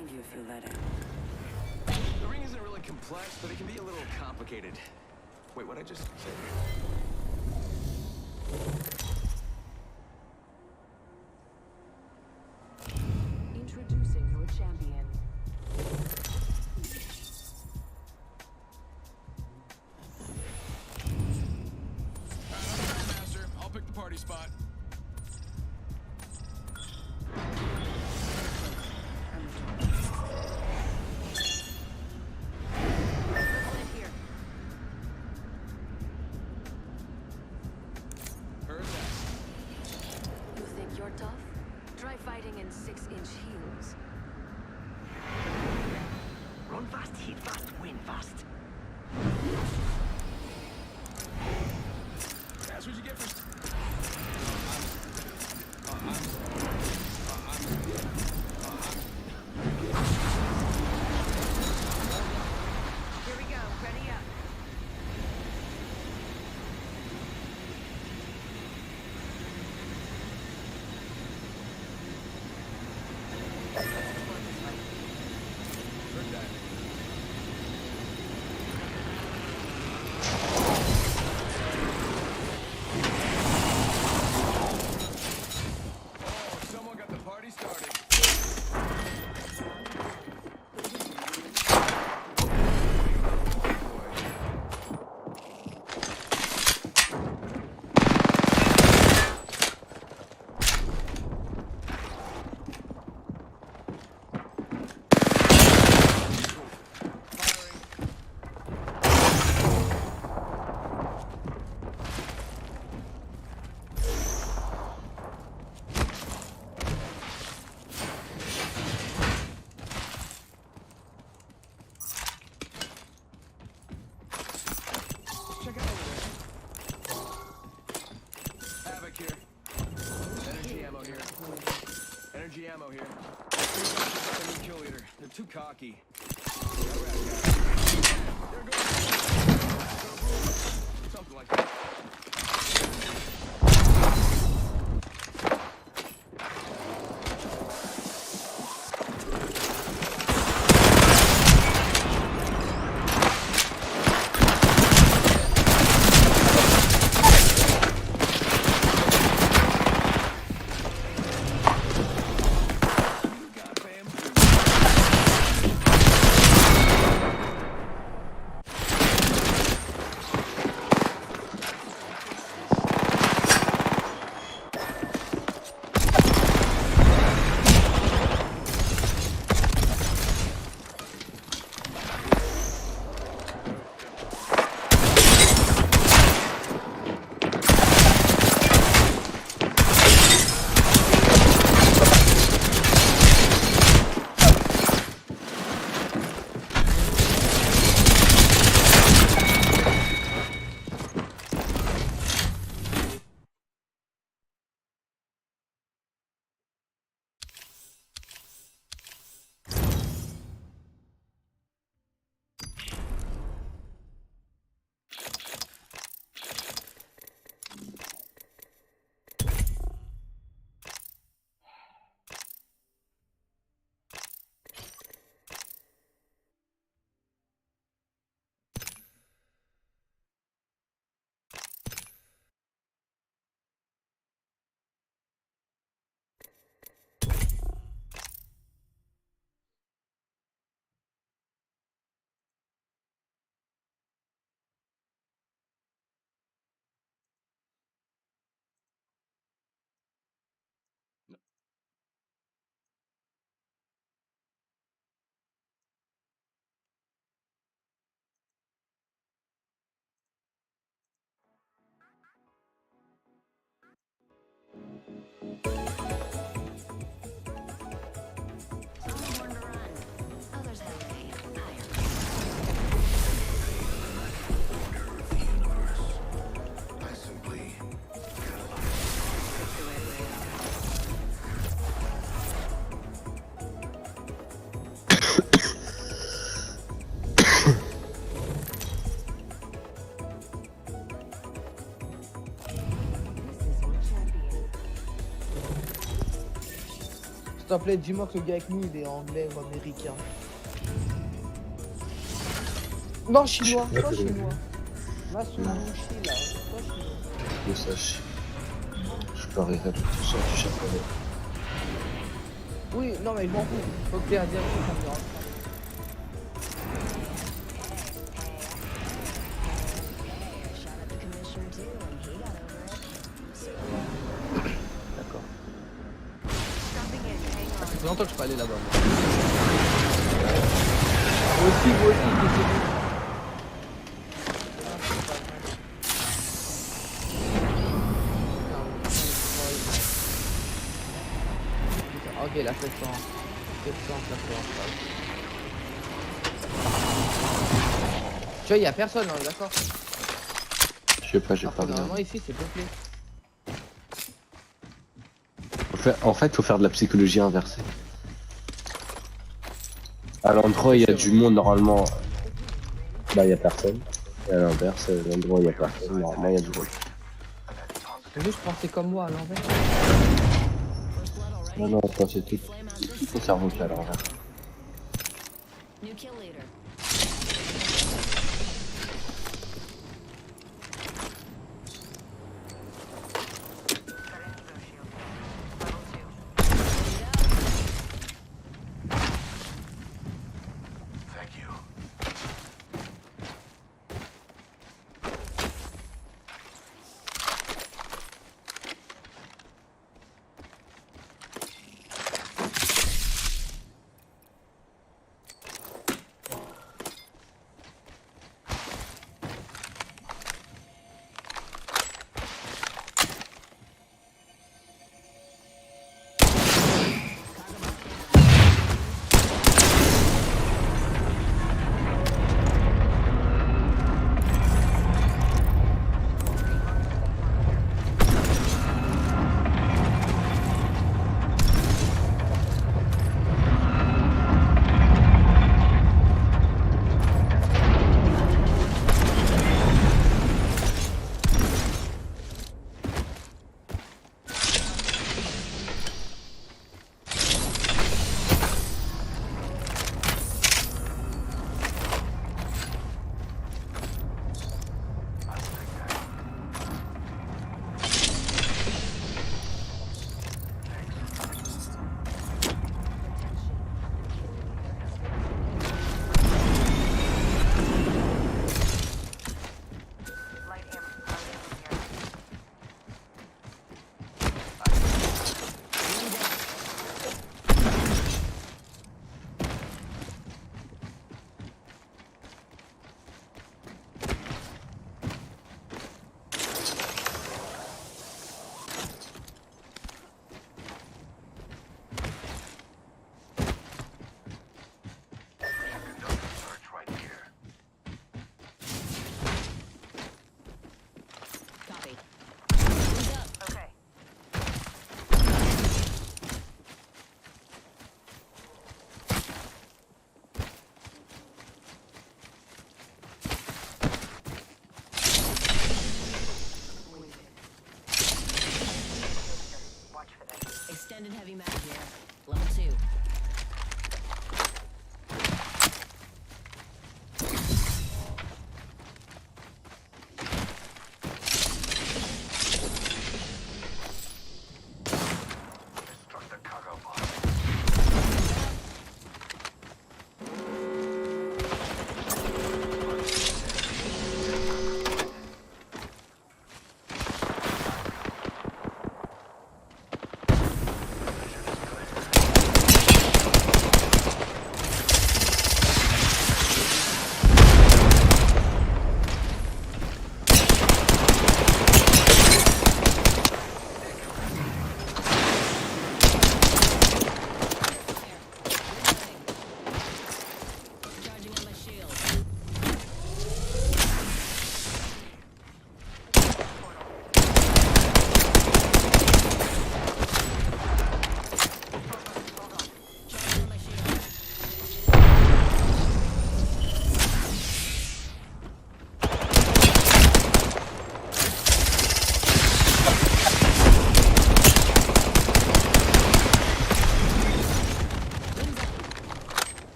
find you if you let it. The ring isn't really complex, but it can be a little complicated. Wait, what'd I just say? Introducing your champion. Master, I'll pick the party spot. You're tough? Try fighting in 6-inch heels. Run fast, hit fast, win fast. That's what you get for... Here we go. Ready up. Someone got the party started. Check it over there. Havoc here. Energy ammo here. Energy ammo here. New kill leader. They're too cocky. There goes. Something like that. te plaît, dis-moi que le gars avec nous il est anglais ou américain. Non, chinois, toi chinois. Va sur mon chi là, toi chinois. Je sache. Je parierais plutôt sur du japonais. Oui, non mais je m'en fous. Faut que t'aies un dire que ça me dérange pas. D'accord. Ça fait longtemps que je peux aller là-bas. Moi aussi, désolé. Ok, la 700. 700, ça fait. Tu vois, il y a personne, hein, d'accord. Je sais pas, j'ai pas Normalement, regardé. ici, c'est peuplé. En fait, faut faire de la psychologie inversée. À l'endroit où il y a du monde, normalement, bah il y a personne. Et à l'inverse, l'endroit où il y a personne, normalement il y a du monde. Mais juste, je pensais comme moi à l'envers. Non, non, toi c'est tout ton cerveau qui est à l'envers. New kill leader.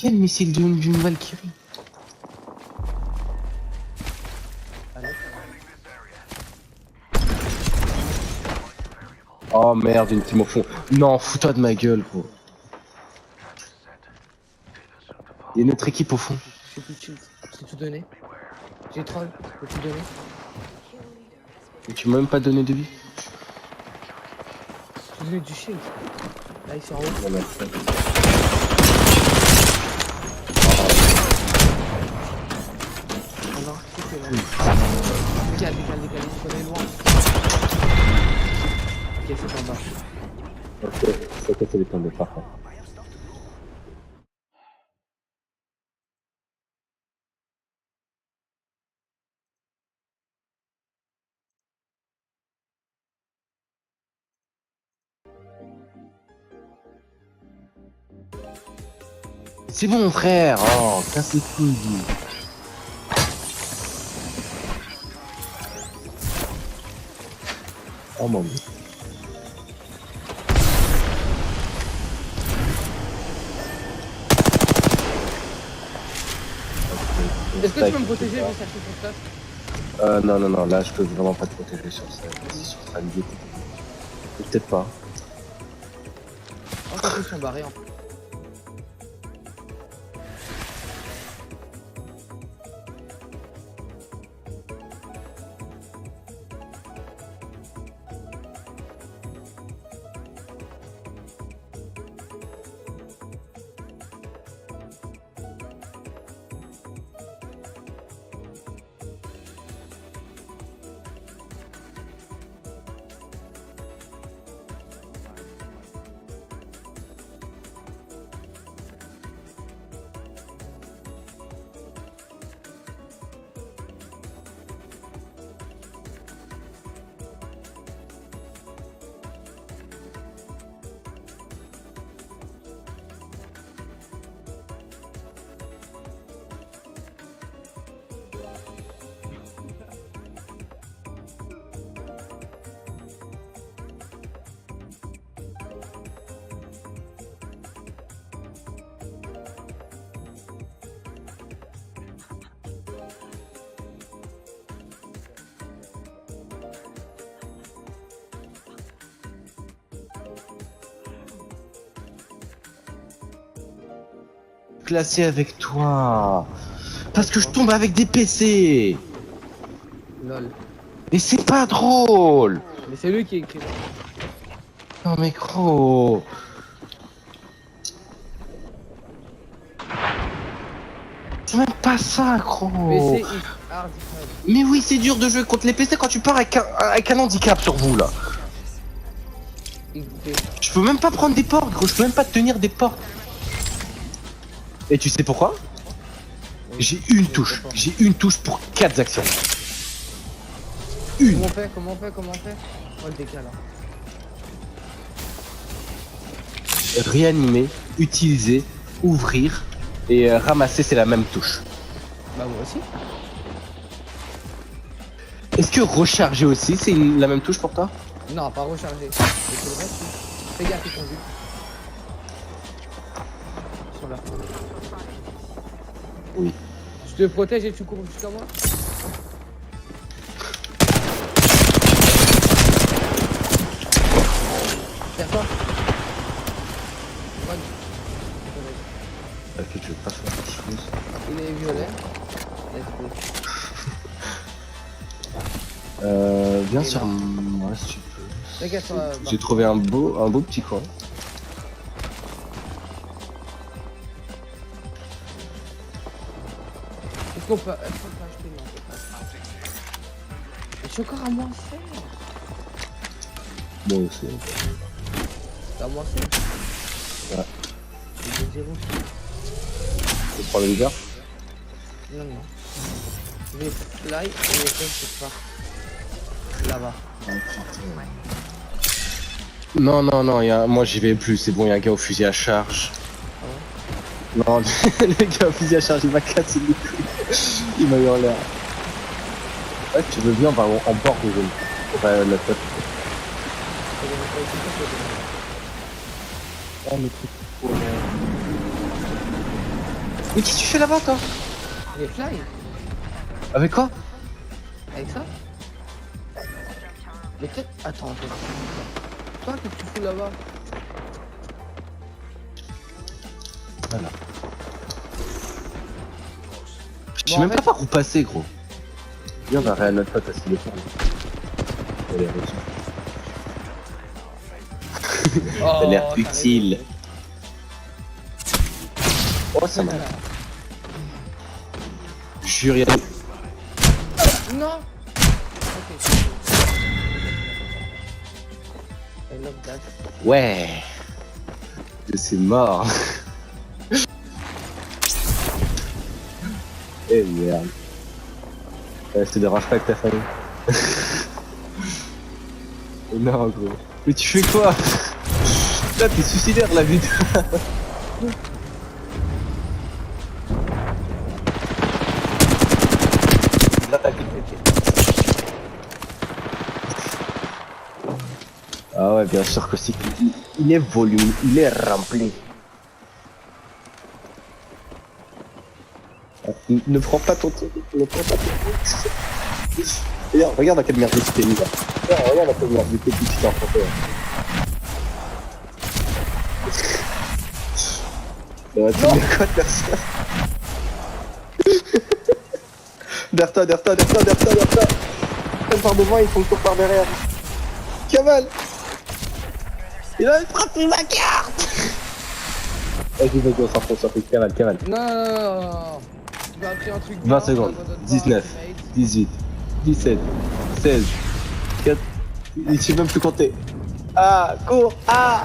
Quel missile d'une Valkyrie? Oh merde, une team au fond. Non, fous-toi de ma gueule, gros. Il y a notre équipe au fond. J'ai plus de shield. J'ai tout donné. J'ai troll. J'ai tout donné. Et tu m'as même pas donné de vie. J'ai donné du shield. Là, ils sont en haut. Voilà. Oh non, c'est là. Décale, je connais loin. Ok, c'est en bas. Ok, c'est les temps de parfait. C'est bon, frère. Oh, casse les couilles. Oh mon dieu. Est-ce que tu peux me protéger, je vais chercher ton stuff? Non, là je peux vraiment pas te protéger sur ça. Sur ça, peut-être pas. Oh, ils sont barrés en fait. Classé avec toi. Parce que je tombe avec des PC. Lol. Et c'est pas drôle. Mais c'est lui qui est écrit. Non mais gros. C'est même pas ça, gros. PC is hard. Mais oui, c'est dur de jouer contre les PC quand tu pars avec un handicap sur vous là. Je peux même pas prendre des portes, gros. Je peux même pas tenir des portes. Et tu sais pourquoi? J'ai une touche. J'ai une touche pour 4 actions. Une. Comment on fait Oh, le décale. Réanimer, utiliser, ouvrir et ramasser, c'est la même touche. Bah moi aussi. Est-ce que recharger aussi, c'est la même touche pour toi? Non, pas recharger. C'est le reste. Fais gaffe, ils sont vus. Ils sont là. Oui. Je te protège et tu cours jusqu'à moi. Vers toi. Ok, je vais pas faire quelque chose. Il est violet. Viens sur moi si tu peux. T'inquiète, toi. J'ai trouvé un beau petit coin. Est-ce qu'on peut acheter une Je suis encore à moins 16. Moi aussi. T'es à moins 16. Ouais. J'ai 0. Tu prends le leader? Non. Je vais fly et je sais pas. Là-bas. Non, moi j'y vais plus, c'est bon, il y a un gars au fusil à charge. Ah ouais. Non, le gars au fusil à charge, il m'a cassé les couilles. Il m'a eu en l'air. Ouais, tu veux bien, on va en bord de zone. Enfin, la top. Oh, le truc. Mais qu'est-ce que tu fais là-bas, toi? Les fly. Avec quoi? Avec ça? Mais peut-être. Attends. Toi, qu'est-ce que tu fous là-bas? Voilà. Je sais Bon, même en pas fait- par où passer, gros. Viens, on va réel notre pote à se défendre. Elle est reçue. Oh, a l'air t'as utile. raison. Oh, ça m'a. Jure, y'a. Non. Ok. I love that. Ouais. C'est mort. Eh merde. Ça te dérange pas avec ta famille. Non, gros. Mais tu fais quoi? Là, t'es suicidaire, la vie. Là, t'as cliqué. Ah ouais, bien sûr que si. Il est volume, il est rempli. Ne prends pas ton truc, ne prends pas ton truc. Regarde à quelle merde tu t'es mis là. Regarde à quelle merde tu t'es enfoncé là. Ça va te dire quoi de faire ça? Derta. Ils par devant, ils font le tour par derrière. Kamal! Il a frappé ma carte! Vas-y, on s'enfonce, Kamal. Non. Tu m'as appris un truc. 20 secondes. 19, 18, 17, 16, 4. Il sait même plus compter. Ah, cours! Ah!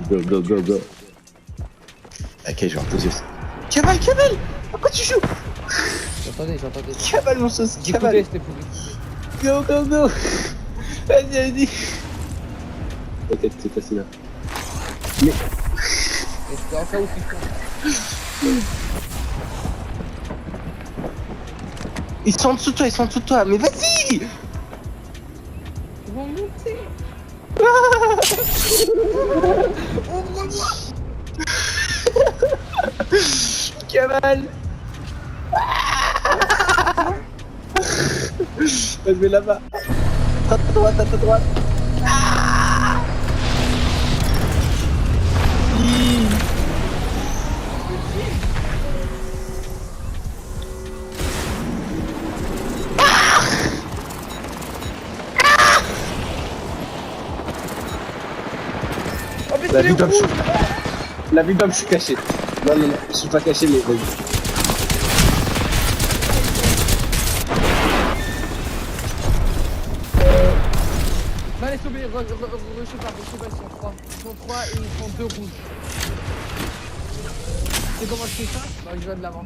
Go. Ok, je vais reposer ça. Kamal! Pourquoi tu joues? J'entendais. Kamal, mon sauce, J'écoutais, Kamal! c'était pourri. Go! Vas-y! T'inquiète, c'est facile là. Mais. Et c'était enfin où tu Ils sont en dessous de toi, mais vas-y! Ils vont monter. Kamal! Vas-y, là-bas. À ta droite. Oh, mais La c'est vie d'homme, rouge. je suis caché. Non, je suis pas caché, mais vas-y. Non, laisse tomber, je sais pas, ils sont 3. Ils sont 3 et ils sont 2 rouges. Tu sais comment je fais ça? Bah, je vais de l'avant.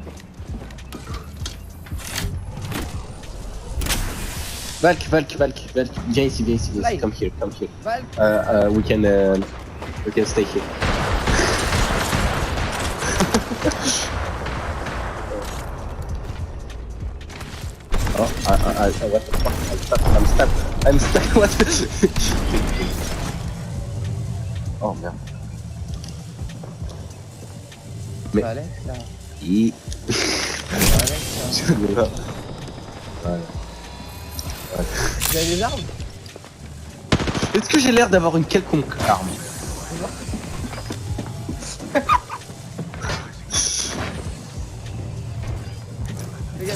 Valk, viens ici. Live. Come here. Val, We can stay here. Oh, what the fuck? I'm stuck. What? Oh merde. Mais. Alex, là. Je ne vois pas. Voilà. Vous avez des armes? Est-ce que j'ai l'air d'avoir une quelconque arme? Les gars,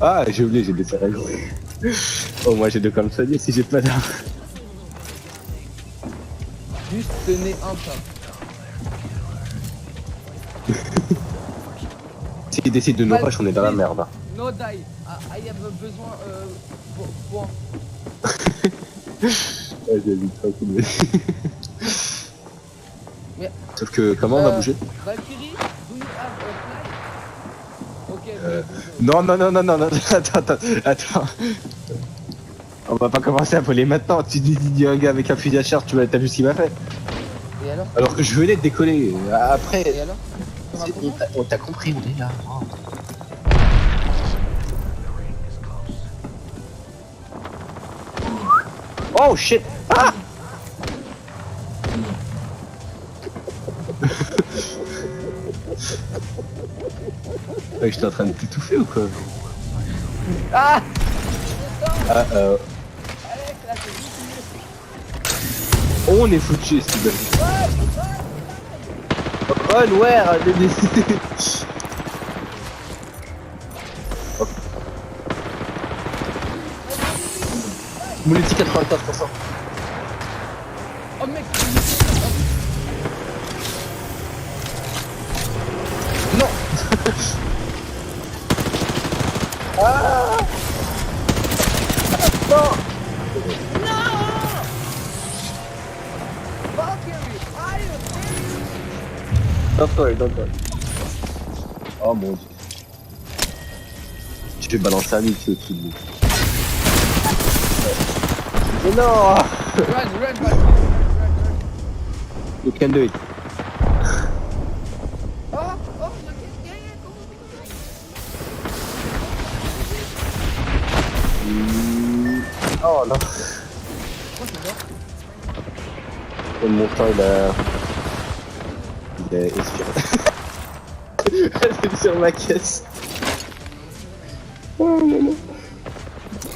Ah, j'ai oublié, j'ai des règles. Oh, moi j'ai de comme ça, si j'ai pas d'arme. juste tenez un pas. Si il décide de nous rush, on est dans la merde. No die. I have besoin point. Ouais, j'ai vu tranquille. Mais- Sauf que, comment on va bouger? Valkyrie, do you have a fly? Ok. Non, attends. On va pas commencer à voler maintenant. Tu dis un gars avec un fusil à charge, t'as vu ce qu'il m'a fait? Et alors? Alors que je venais de décoller. Après, Et alors? Ça va comment? on t'a compris, on est là. Oh. Oh shit! Ah! Ouais, j'étais en train de t'étouffer ou quoi? Ah. Ah, Alex, là, c'est ridicule. on est foutu, Steven. Run, where? Multi 95%. Oh mec. Non. Ah non. Valkyrie, are you serious? Don't worry, don't worry. Oh mon dieu. Je vais balancer un mix au-dessus de nous. Mais non. Run, Valkyrie, run. You can do it. Oh, okay, yeah, go. Oh non. Oh, c'est mort. Et mon temps il est expiré. Elle est sur ma caisse. Oh là là.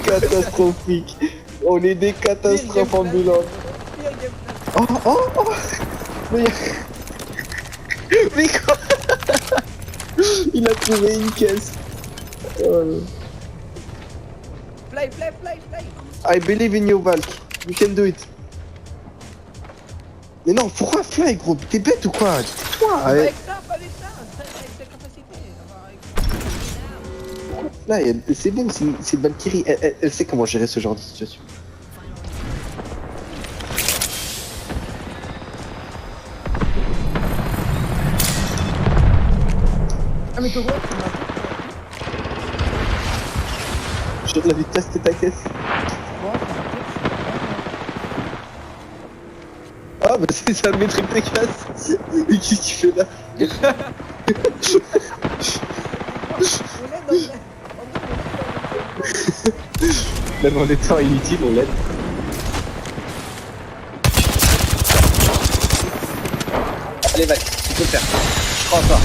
Catastrophique. On est des catastrophes ambulantes. Oh oh oh. Mais, mais quoi? Il a trouvé une caisse. Oh là. Fly. I believe in you, Valk. You can do it. Mais non, pourquoi fly, gros? T'es bête ou quoi? Tais-toi. Avec ça, pas avec ça. Avec tes capacités. Là, c'est bon, c'est Valkyrie. Elle sait comment gérer ce genre de situation. Ah mais toi, tu m'as Je de la vitesse de ta caisse. Ah bah c'est ça le métrique de casse. Mais qu'est-ce que tu fais là? Même en étant inutile, on l'aide. Allez Val, tu peux le faire. Je crois en toi.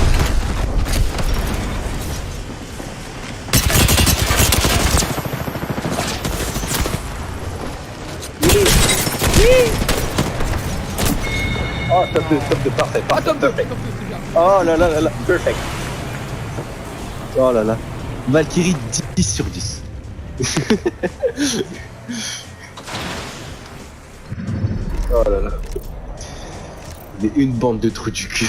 Oh, top 2, parfait, Ah, parfait, top 2, perfect. c'est bien. Oh là là là là, perfect. Oh là là. Valkyrie 10 sur 10. Oh là là. Mais une bande de trous du cul.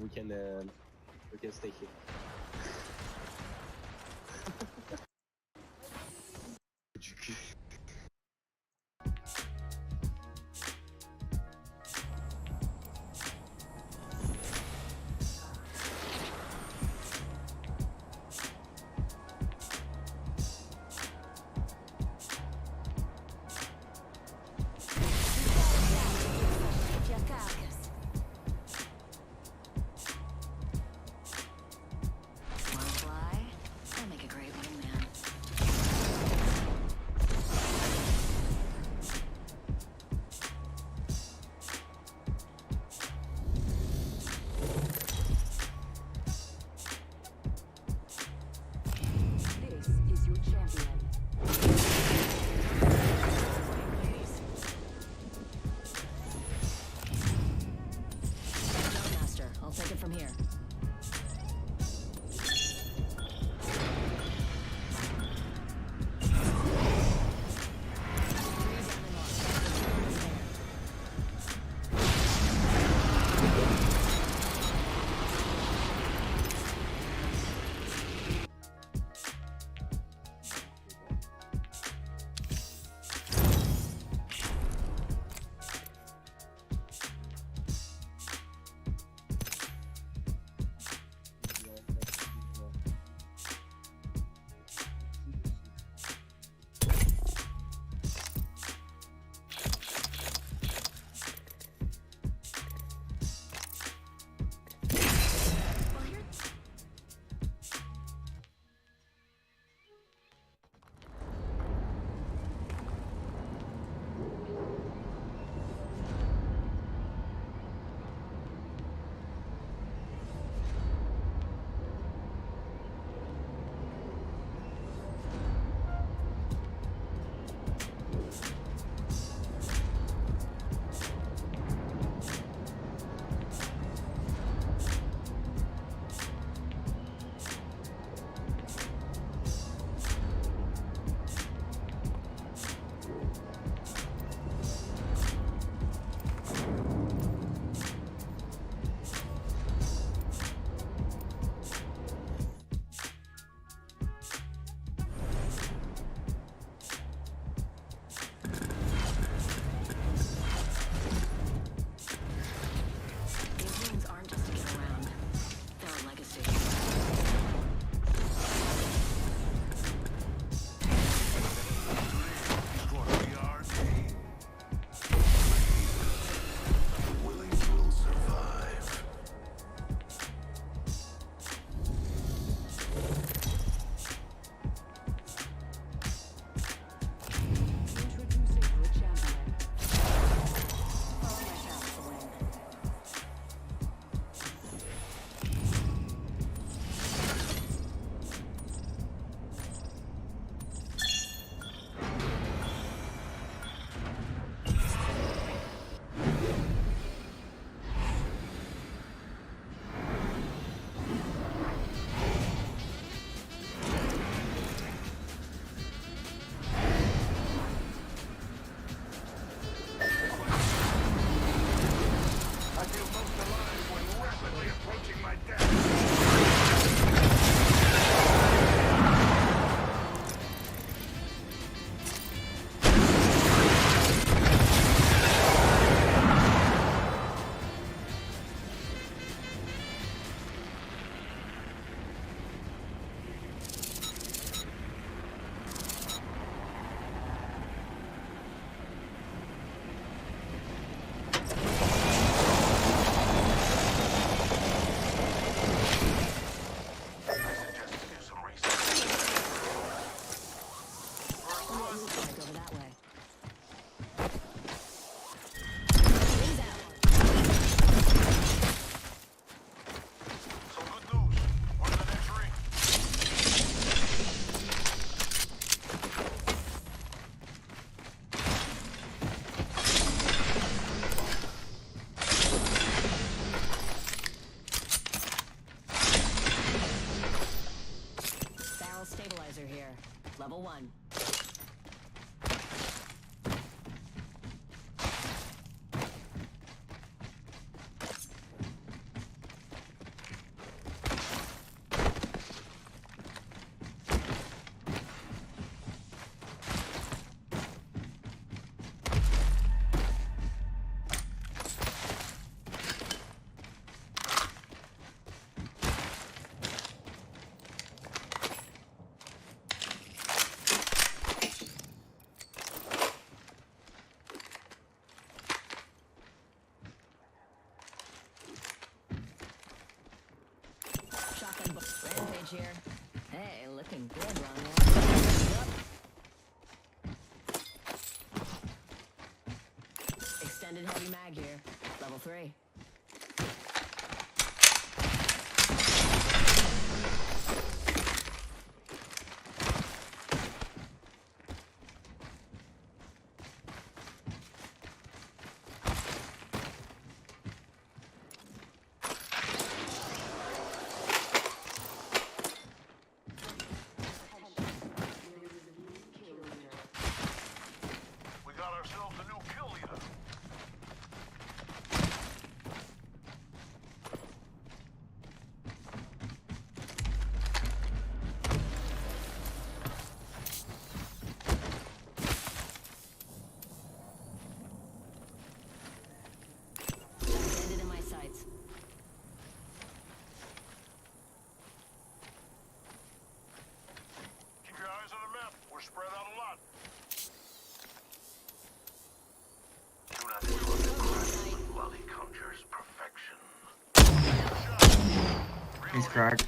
we can stay here. Du cul. Your carcass. Wanna fly? I'll make a great wingman. This is your champion. Master, I'll take it from here. These rooms aren't just to get around. They're a legacy. Willing will survive. Introducing your champion. Follow my path to win. I feel most alive when rapidly approaching my death. Like over that way. Some good news. One of the next ring. Barrel stabilizer here. Level 1. 3. We got ourselves a new kill leader. Landed in my sights. Keep your eyes on the map. We're spread out a lot. Do not interrupt the craft while he conjures perfection. He's cracked.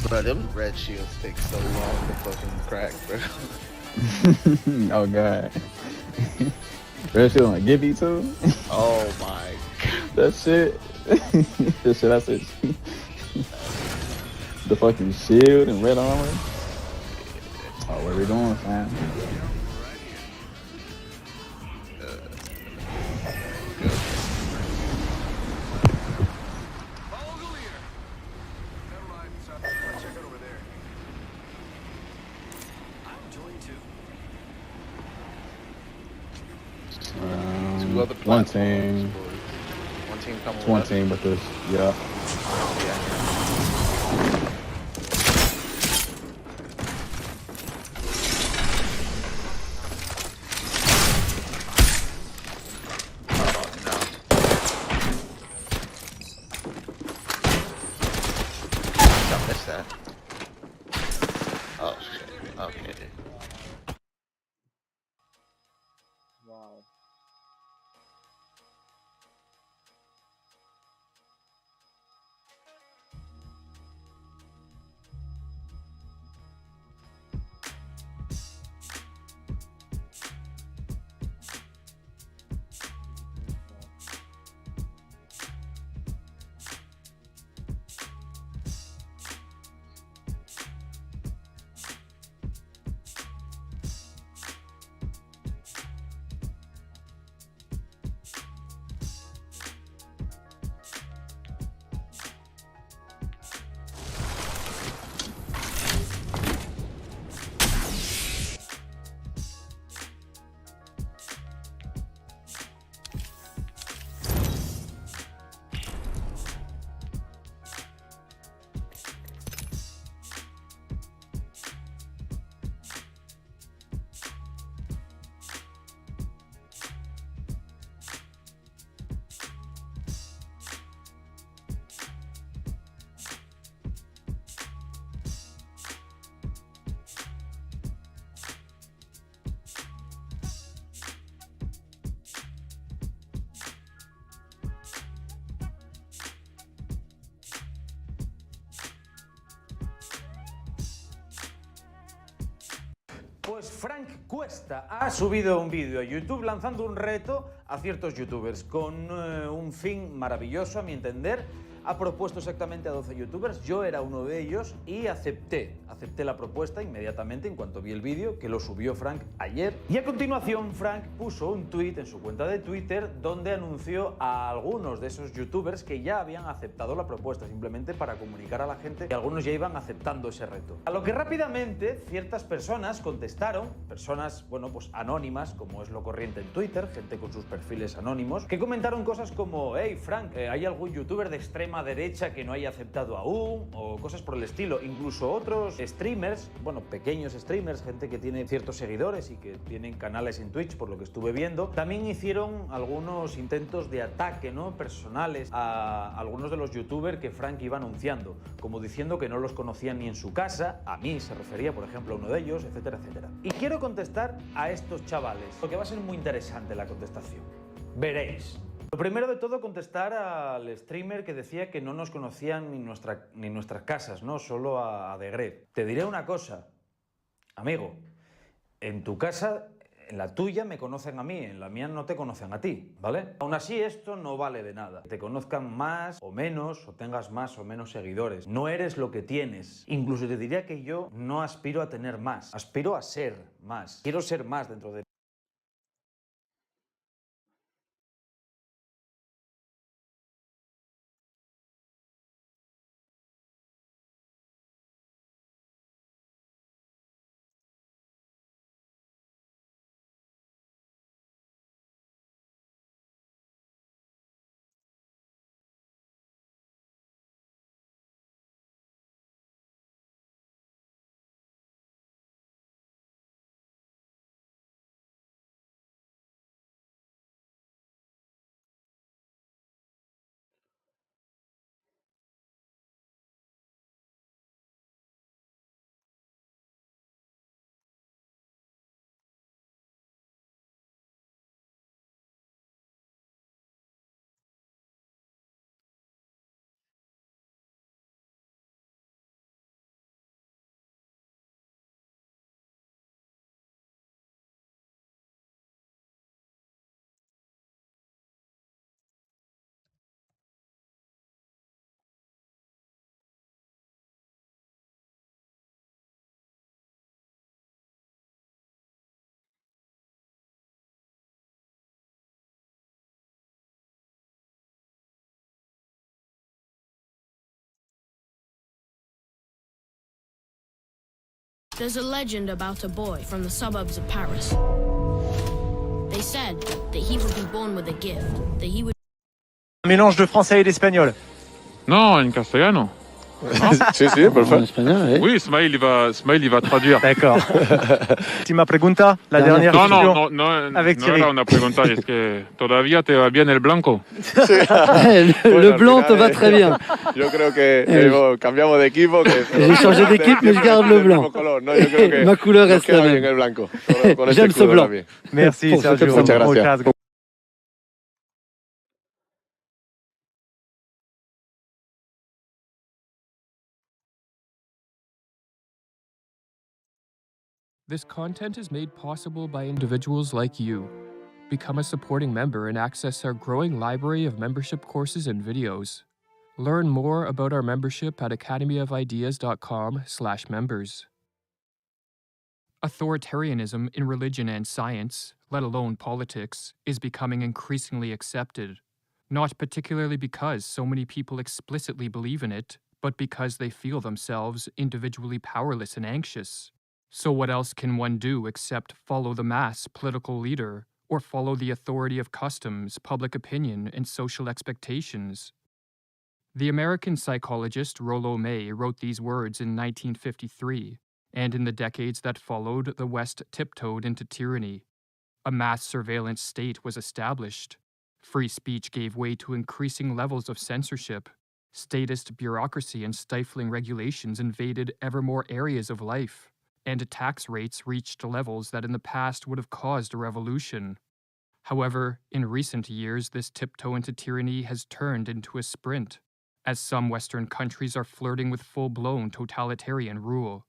Bro, them red shields take so long to fucking crack, bro. Oh god. Red shit on Gibby too? Oh my That shit. That shit I said. The fucking shield and red armor. Oh, where we going, fam? Follow the leader. Never mind. Stop. Check out over there. I'm joined too. Two other One platforms, team. boys. One team coming. One team with this. Yeah. Okay. Wow. Pues Frank Cuesta ha subido un vídeo a YouTube lanzando un reto a ciertos youtubers con un fin maravilloso, a mi entender. Ha propuesto exactamente a 12 youtubers, yo era uno de ellos y acepté la propuesta inmediatamente en cuanto vi el vídeo, que lo subió Frank ayer. Y a continuación Frank puso un tweet en su cuenta de Twitter donde anunció a algunos de esos youtubers que ya habían aceptado la propuesta, simplemente para comunicar a la gente que algunos ya iban aceptando ese reto. A lo que rápidamente ciertas personas contestaron, personas, bueno, pues anónimas, como es lo corriente en Twitter, gente con sus perfiles anónimos, que comentaron cosas como: hey Frank, ¿hay algún youtuber de extrema derecha que no haya aceptado aún? O cosas por el estilo. Incluso otros streamers, bueno, pequeños streamers, gente que tiene ciertos seguidores y que tienen canales en Twitch, por lo que estuve viendo, también hicieron algunos intentos de ataque, ¿no?, personales a algunos de los youtubers que Frank iba anunciando, como diciendo que no los conocían ni en su casa, a mí se refería, por ejemplo, a uno de ellos, etcétera, etcétera. Y quiero contestar a estos chavales, porque va a ser muy interesante la contestación. Veréis. Lo primero de todo, contestar al streamer que decía que no nos conocían ni nuestras casas, ¿no? Solo a The Gref. Te diré una cosa, amigo. En tu casa, en la tuya me conocen a mí, en la mía no te conocen a ti, ¿vale? Aún así, esto no vale de nada. Te conozcan más o menos, o tengas más o menos seguidores. No eres lo que tienes. Incluso te diría que yo no aspiro a tener más. Aspiro a ser más. Quiero ser más dentro de... There's a legend about a boy from the suburbs of Paris. They said that he would be born with a gift, that he would... Un mélange de français et d'espagnol. No, en castellano. Sí, sí, En perfecto. espagnol, oui. Oui, Smaïl, il va traduire. D'accord. Última pregunta, la dernière No, question. no, no, no, Avec no Thierry. era una pregunta, es que todavía te va bien el blanco. Le blanc te va très bien. Yo creo que cambiamos de equipo. J'ai changé d'équipe, mais je garde le blanc. No, yo creo que Ma couleur nos reste la queda bien même. el blanco. Con este J'aime ce escudo blanc. también. Merci, Pour ce Sergio. top Muchas gracias. gracias. This content is made possible by individuals like you. Become a supporting member and access our growing library of membership courses and videos. Learn more about our membership at academyofideas.com/members. Authoritarianism in religion and science, let alone politics, is becoming increasingly accepted, not particularly because so many people explicitly believe in it, but because they feel themselves individually powerless and anxious. So what else can one do except follow the mass political leader, or follow the authority of customs, public opinion, and social expectations? The American psychologist Rollo May wrote these words in 1953, and in the decades that followed, the West tiptoed into tyranny. A mass surveillance state was established. Free speech gave way to increasing levels of censorship. Statist bureaucracy and stifling regulations invaded ever more areas of life, and tax rates reached levels that in the past would have caused a revolution. However, in recent years, this tiptoe into tyranny has turned into a sprint, as some Western countries are flirting with full-blown totalitarian rule.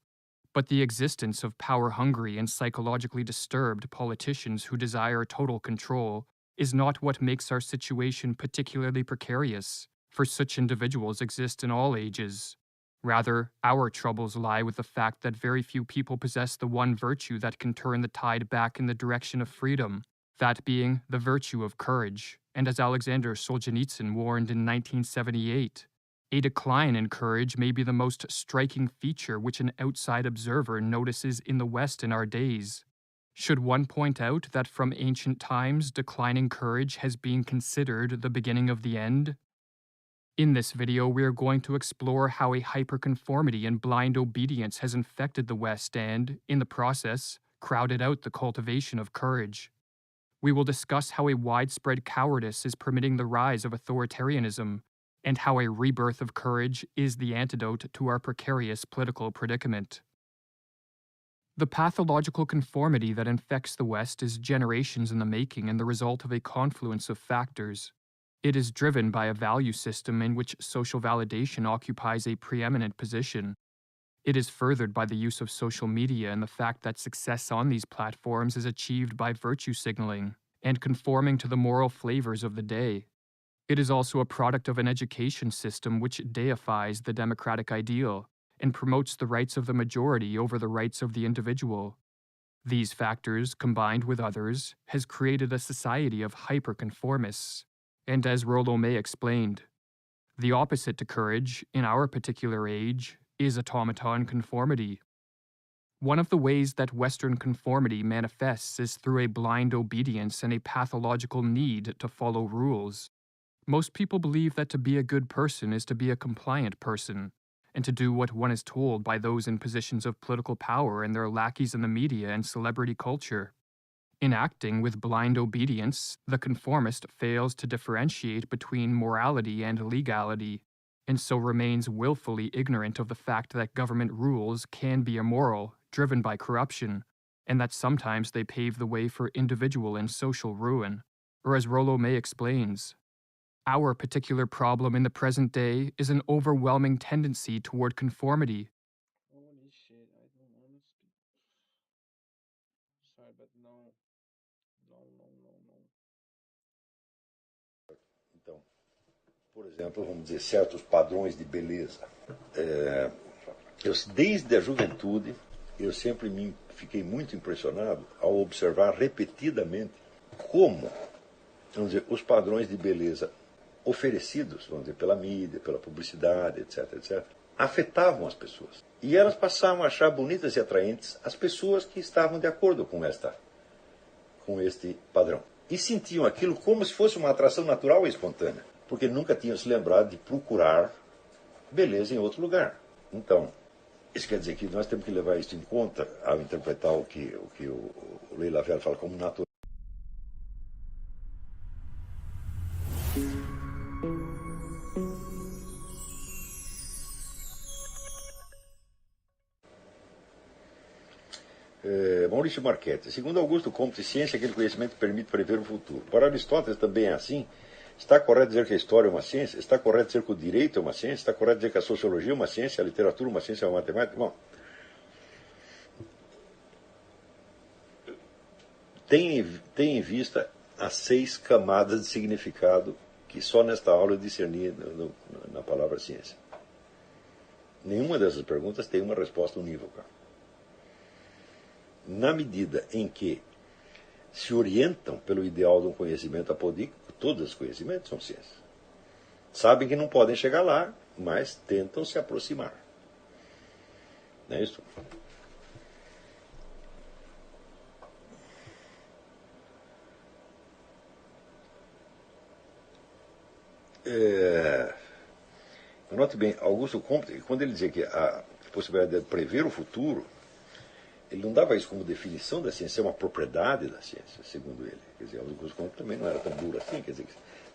But the existence of power-hungry and psychologically disturbed politicians who desire total control is not what makes our situation particularly precarious, for such individuals exist in all ages. Rather, our troubles lie with the fact that very few people possess the one virtue that can turn the tide back in the direction of freedom, that being the virtue of courage, and as Alexander Solzhenitsyn warned in 1978, a decline in courage may be the most striking feature which an outside observer notices in the West in our days. Should one point out that from ancient times declining courage has been considered the beginning of the end? In this video, we are going to explore how a hyperconformity and blind obedience has infected the West and, in the process, crowded out the cultivation of courage. We will discuss how a widespread cowardice is permitting the rise of authoritarianism, and how a rebirth of courage is the antidote to our precarious political predicament. The pathological conformity that infects the West is generations in the making and the result of a confluence of factors. It is driven by a value system in which social validation occupies a preeminent position. It is furthered by the use of social media and the fact that success on these platforms is achieved by virtue signaling and conforming to the moral flavors of the day. It is also a product of an education system which deifies the democratic ideal and promotes the rights of the majority over the rights of the individual. These factors, combined with others, has created a society of hyperconformists. And as Rollo May explained, the opposite to courage, in our particular age, is automaton conformity. One of the ways that Western conformity manifests is through a blind obedience and a pathological need to follow rules. Most people believe that to be a good person is to be a compliant person, and to do what one is told by those in positions of political power and their lackeys in the media and celebrity culture. In acting with blind obedience, the conformist fails to differentiate between morality and legality, and so remains willfully ignorant of the fact that government rules can be immoral, driven by corruption, and that sometimes they pave the way for individual and social ruin. Or as Rollo May explains, our particular problem in the present day is an overwhelming tendency toward conformity. Holy shit, I don't understand. Sorry, but no. Então, por exemplo, vamos dizer, certos padrões de beleza. Desde a juventude, eu sempre fiquei muito impressionado ao observar repetidamente como, vamos dizer, os padrões de beleza oferecidos, vamos dizer, pela mídia, pela publicidade, etc., afetavam as pessoas. E elas passavam a achar bonitas e atraentes as pessoas que estavam de acordo com este padrão. E sentiam aquilo como se fosse uma atração natural e espontânea, porque nunca tinham se lembrado de procurar beleza em outro lugar. Então, isso quer dizer que nós temos que levar isso em conta ao interpretar o que o Leila Vera fala como natural. Maurício Marchetti. Segundo Augusto Comte, ciência é aquele conhecimento que permite prever o futuro. Para Aristóteles também é assim. Está correto dizer que a história é uma ciência? Está correto dizer que o direito é uma ciência? Está correto dizer que a sociologia é uma ciência, a literatura é uma ciência, a matemática? Bom, tem em vista as 6 camadas de significado que só nesta aula eu discerni na palavra ciência. Nenhuma dessas perguntas tem uma resposta unívoca. Na medida em que se orientam pelo ideal de um conhecimento apodíctico, todos os conhecimentos são ciências. Sabem que não podem chegar lá, mas tentam se aproximar. Não é isso? Note bem, Augusto Comte, quando ele dizia que a possibilidade de prever o futuro, ele não dava isso como definição da ciência, é uma propriedade da ciência, segundo ele. Quer dizer, Augusto Comte também não era tão duro assim, quer dizer,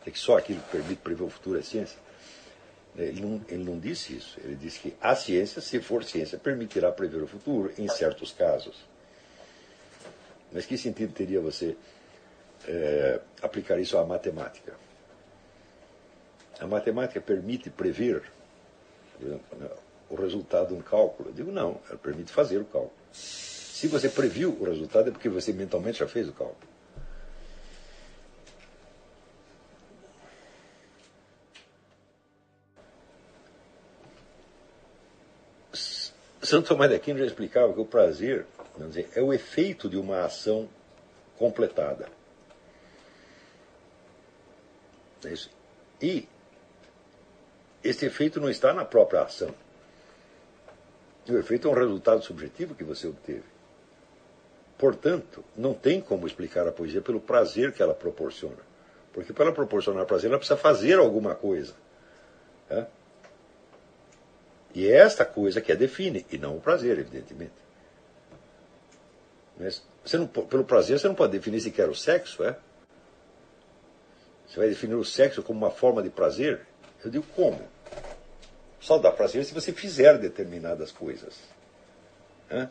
que só aquilo que permite prever o futuro é ciência. Ele não disse isso, ele disse que a ciência, se for ciência, permitirá prever o futuro em certos casos. Mas que sentido teria você aplicar isso à matemática? A matemática permite prever, por exemplo, o resultado de um cálculo? Eu digo não, ela permite fazer o cálculo. Se você previu o resultado é porque você mentalmente já fez o cálculo. Santo Tomás de Aquino já explicava que o prazer, vamos dizer, é o efeito de uma ação completada. É isso. E esse efeito não está na própria ação. O efeito é um resultado subjetivo que você obteve. Portanto, não tem como explicar a poesia pelo prazer que ela proporciona. Porque para ela proporcionar prazer, ela precisa fazer alguma coisa. Né? E é esta coisa que a define, e não o prazer, evidentemente. Mas pelo prazer, você não pode definir sequer o sexo, é? Você vai definir o sexo como uma forma de prazer? Eu digo, como? Só dá prazer se você fizer determinadas coisas. Comer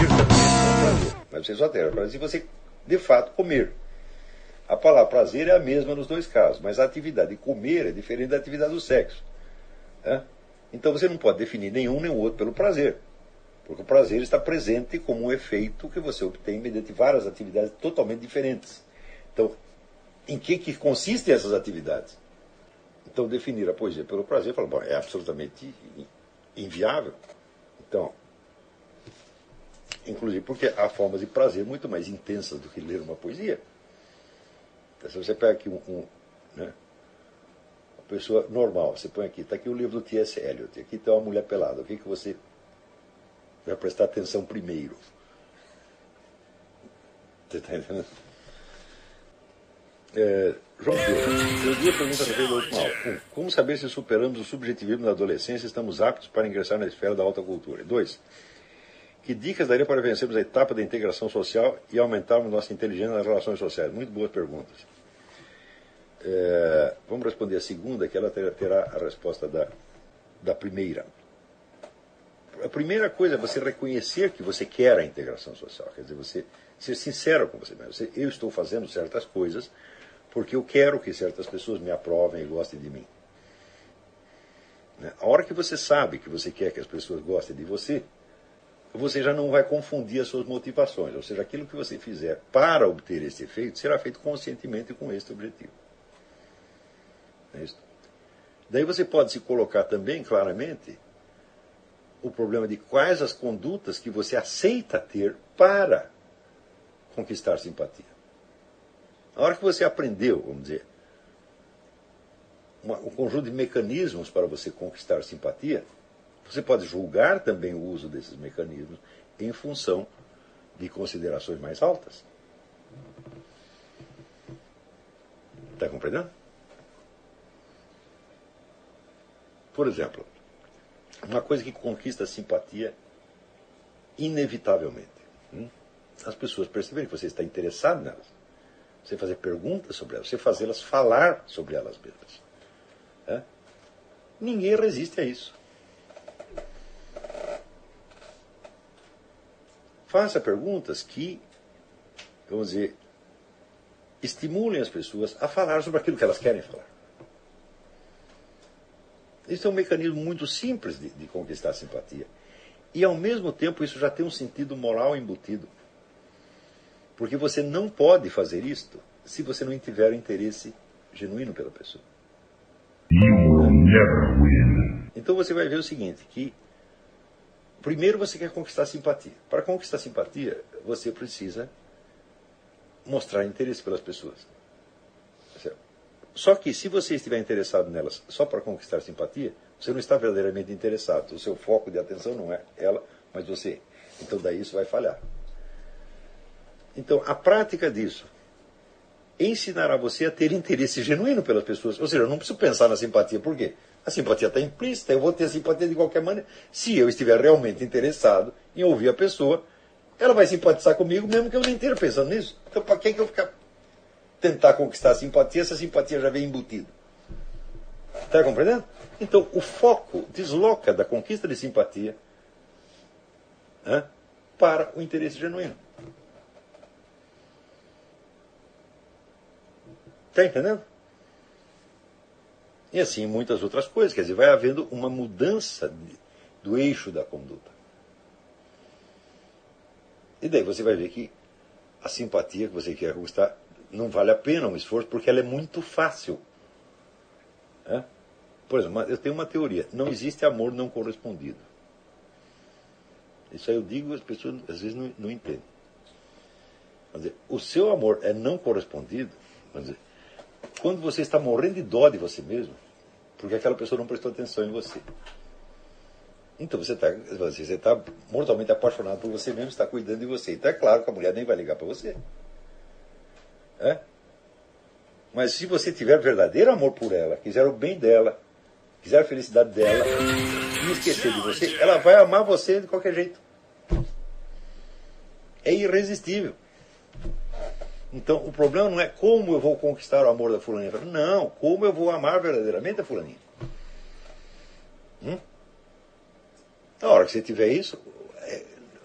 também é prazer. Mas você só terá prazer se você, de fato, comer. A palavra prazer é a mesma nos dois casos, mas a atividade de comer é diferente da atividade do sexo. Então você não pode definir nenhum nem o outro pelo prazer. Porque o prazer está presente como um efeito que você obtém mediante várias atividades totalmente diferentes. Então, em que consistem essas atividades? Então, definir a poesia pelo prazer, fala, bom, é absolutamente inviável. Então, inclusive porque há formas de prazer muito mais intensas do que ler uma poesia. Então, se você pega aqui uma pessoa normal, você põe aqui, está aqui o livro do T.S. Eliot, aqui tem uma mulher pelada, o que você vai prestar atenção primeiro? Você está entendendo? João Pedro, eu vi a pergunta a respeito da última aula. Como saber se superamos o subjetivismo da adolescência e estamos aptos para ingressar na esfera da alta cultura? 2. Que dicas daria para vencermos a etapa da integração social e aumentarmos nossa inteligência nas relações sociais? Muito boas perguntas. Vamos responder a segunda, que ela terá a resposta da primeira. A primeira coisa é você reconhecer que você quer a integração social. Quer dizer, você ser sincero com você mesmo. Eu estou fazendo certas coisas porque eu quero que certas pessoas me aprovem e gostem de mim. A hora que você sabe que você quer que as pessoas gostem de você, você já não vai confundir as suas motivações. Ou seja, aquilo que você fizer para obter esse efeito será feito conscientemente com este objetivo. É isso. Daí você pode se colocar também claramente o problema de quais as condutas que você aceita ter para conquistar simpatia. A hora que você aprendeu, vamos dizer, um conjunto de mecanismos para você conquistar simpatia, você pode julgar também o uso desses mecanismos em função de considerações mais altas. Está compreendendo? Por exemplo, uma coisa que conquista a simpatia inevitavelmente. As pessoas perceberem que você está interessado nelas. Você fazer perguntas sobre elas, você fazê-las falar sobre elas mesmas. Ninguém resiste a isso. Faça perguntas que, vamos dizer, estimulem as pessoas a falar sobre aquilo que elas querem falar. Isso é um mecanismo muito simples de conquistar a simpatia. E, ao mesmo tempo, isso já tem um sentido moral embutido. Porque você não pode fazer isto se você não tiver interesse genuíno pela pessoa. Então você vai ver o seguinte, que primeiro você quer conquistar simpatia. Para conquistar simpatia, você precisa mostrar interesse pelas pessoas. Só que se você estiver interessado nelas só para conquistar simpatia, você não está verdadeiramente interessado. O seu foco de atenção não é ela, mas você. Então daí isso vai falhar. Então a prática disso ensinará você a ter interesse genuíno pelas pessoas. Ou seja, eu não preciso pensar na simpatia. Por quê? A simpatia está implícita, eu vou ter simpatia de qualquer maneira. Se eu estiver realmente interessado em ouvir a pessoa, ela vai simpatizar comigo mesmo que eu nem esteja pensando nisso. Então para que eu ficar tentar conquistar a simpatia se a simpatia já vem embutida? Está compreendendo? Então o foco desloca da conquista de simpatia para o interesse genuíno. Está entendendo? E assim muitas outras coisas. Quer dizer, vai havendo uma mudança do eixo da conduta. E daí você vai ver que a simpatia que você quer conquistar não vale a pena um esforço, porque ela é muito fácil. Por exemplo, eu tenho uma teoria. Não existe amor não correspondido. Isso aí eu digo e as pessoas às vezes não entendem. Quer dizer, o seu amor é não correspondido, quer dizer, quando você está morrendo de dó de você mesmo, porque aquela pessoa não prestou atenção em você. Então você está mortalmente apaixonado por você mesmo, está cuidando de você. Então é claro que a mulher nem vai ligar para você. Mas se você tiver verdadeiro amor por ela, quiser o bem dela, quiser a felicidade dela, e esquecer de você, ela vai amar você de qualquer jeito. É irresistível. Então, o problema não é como eu vou conquistar o amor da fulaninha. Não, como eu vou amar verdadeiramente a fulaninha. Na hora que você tiver isso,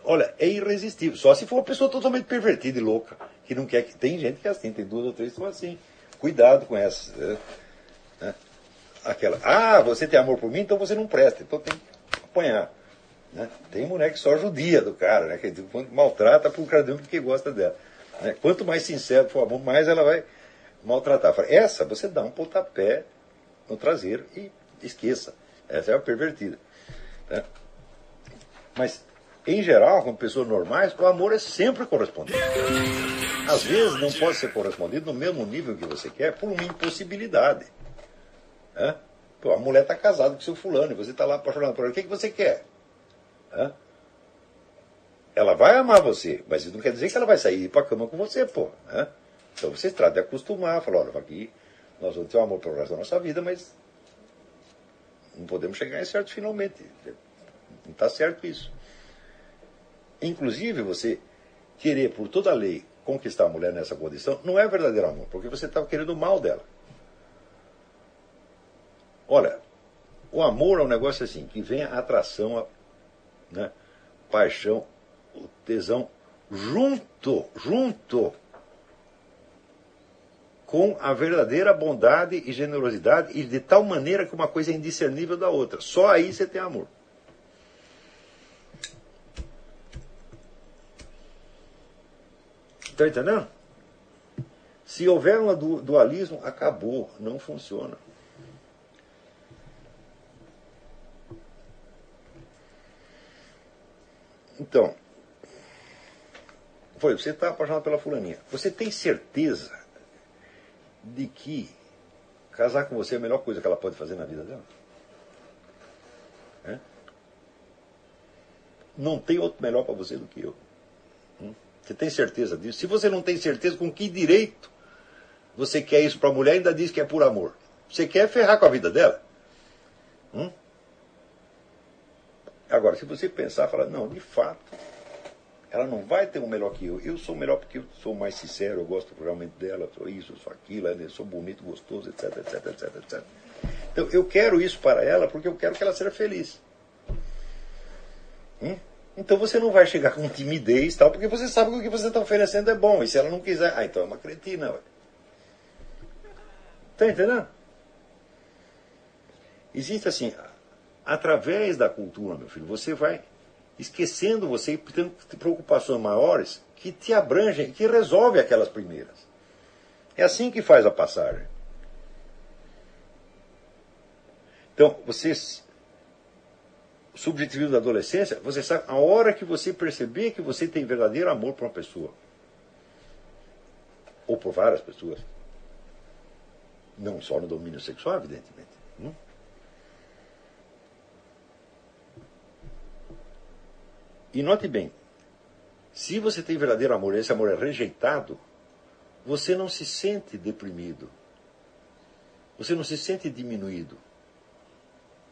olha, é irresistível. Só se for uma pessoa totalmente pervertida e louca, que não quer que... Tem gente que é assim, tem 2 ou 3 que são assim. Cuidado com essas. Aquela, você tem amor por mim, então você não presta, então tem que apanhar. Tem mulher que só judia do cara, que maltrata por causa porque gosta dela. Quanto mais sincero for o amor, mais ela vai maltratar. Essa, você dá um pontapé no traseiro e esqueça. Essa é a pervertida. Mas, em geral, com pessoas normais, o amor é sempre correspondido. Às vezes não pode ser correspondido no mesmo nível que você quer por uma impossibilidade. Pô, a mulher está casada com seu fulano e você está lá apaixonado por ela. O que você quer? Ela vai amar você, mas isso não quer dizer que ela vai sair para a cama com você, pô. Então você trata de acostumar, falar, olha, aqui nós vamos ter um amor pelo resto da nossa vida, mas não podemos chegar em certo finalmente. Não está certo isso. Inclusive, você querer, por toda a lei, conquistar a mulher nessa condição, não é verdadeiro amor, porque você está querendo o mal dela. Olha, o amor é um negócio assim, que vem a atração, paixão, o tesão, junto com a verdadeira bondade e generosidade, e de tal maneira que uma coisa é indiscernível da outra. Só aí você tem amor. Está entendendo? Se houver um dualismo, acabou, não funciona. Então, você está apaixonado pela fulaninha. Você tem certeza de que casar com você é a melhor coisa que ela pode fazer na vida dela? Não tem outro melhor para você do que eu. Você tem certeza disso? Se você não tem certeza, com que direito você quer isso para a mulher e ainda diz que é por amor? Você quer ferrar com a vida dela? Agora, se você pensar, falar, não, de fato, ela não vai ter um melhor que eu. Eu sou melhor porque eu sou mais sincero, eu gosto realmente dela, sou isso, sou aquilo, eu sou bonito, gostoso, etc, etc, etc, etc. Então, eu quero isso para ela porque eu quero que ela seja feliz. Então você não vai chegar com timidez, tal, porque você sabe que o que você está oferecendo é bom. E se ela não quiser, então é uma cretina. Está entendendo? Existe assim, através da cultura, meu filho, você vai esquecendo você e tendo preocupações maiores que te abrangem, que resolvem aquelas primeiras. É assim que faz a passagem. Então, o subjetivismo da adolescência, você sabe, a hora que você perceber que você tem verdadeiro amor por uma pessoa, ou por várias pessoas, não só no domínio sexual, evidentemente. E note bem, se você tem verdadeiro amor e esse amor é rejeitado, você não se sente deprimido, você não se sente diminuído,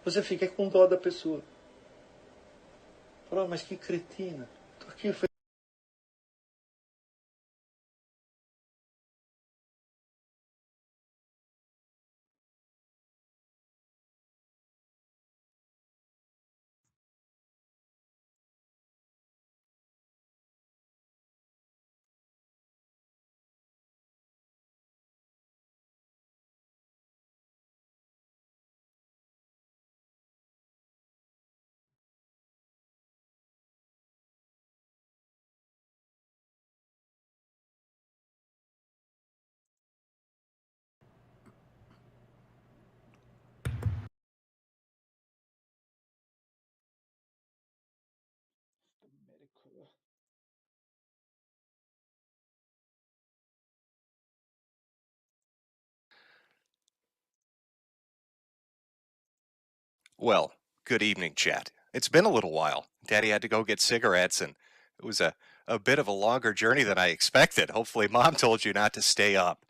você fica com dó da pessoa. Fala, mas que cretina, tô aqui. Well, good evening, chat. It's been a little while. Daddy had to go get cigarettes, and it was a bit of a longer journey than I expected. Hopefully, Mom told you not to stay up.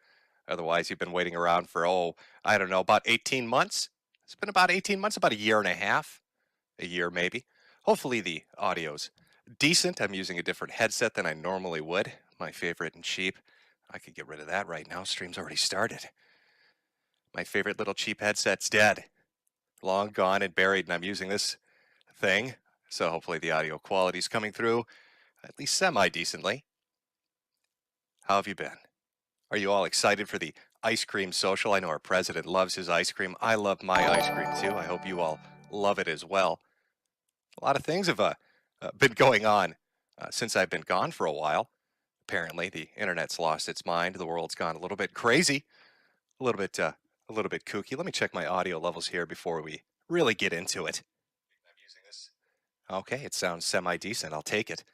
Otherwise, you've been waiting around for, I don't know, about 18 months? It's been about 18 months, about a year and a half. A year, maybe. Hopefully, the audio's decent. I'm using a different headset than I normally would. My favorite and cheap. I could get rid of that right now. Stream's already started. My favorite little cheap headset's dead. Long gone and buried, and I'm using this thing, so hopefully the audio quality's coming through at least semi-decently. How have you been? Are you all excited for the ice cream social? I know our president loves his ice cream. I love my ice cream too. I hope you all love it as well. A lot of things have been going on since I've been gone for a while. Apparently, the internet's lost its mind. The world's gone a little bit crazy, a little bit kooky. Let me check my audio levels here before we really get into it. I'm using this. Okay, it sounds semi-decent. I'll take it.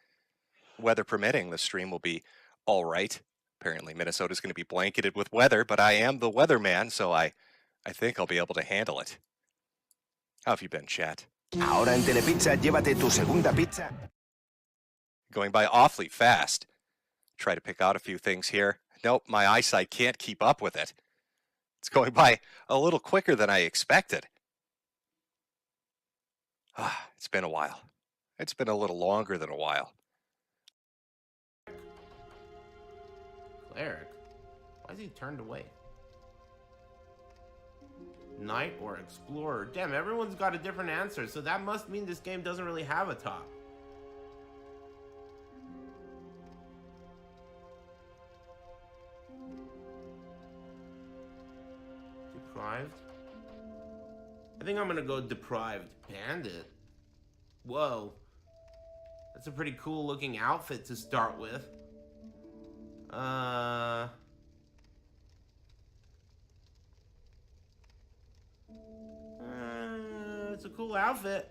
Weather permitting, the stream will be all right. Apparently, Minnesota's going to be blanketed with weather, but I am the weatherman, so I think I'll be able to handle it. How have you been, chat? Ahora en Telepizza, llévate tu segunda pizza. Going by awfully fast. Try to pick out a few things here. Nope, my eyesight can't keep up with it. It's going by a little quicker than I expected. It's been a while. It's been a little longer than a while. Cleric? Why is he turned away? Knight or explorer? Damn, everyone's got a different answer, so that must mean this game doesn't really have a top. Deprived? I think I'm gonna go deprived. Bandit? Whoa. That's a pretty cool looking outfit to start with. It's a cool outfit.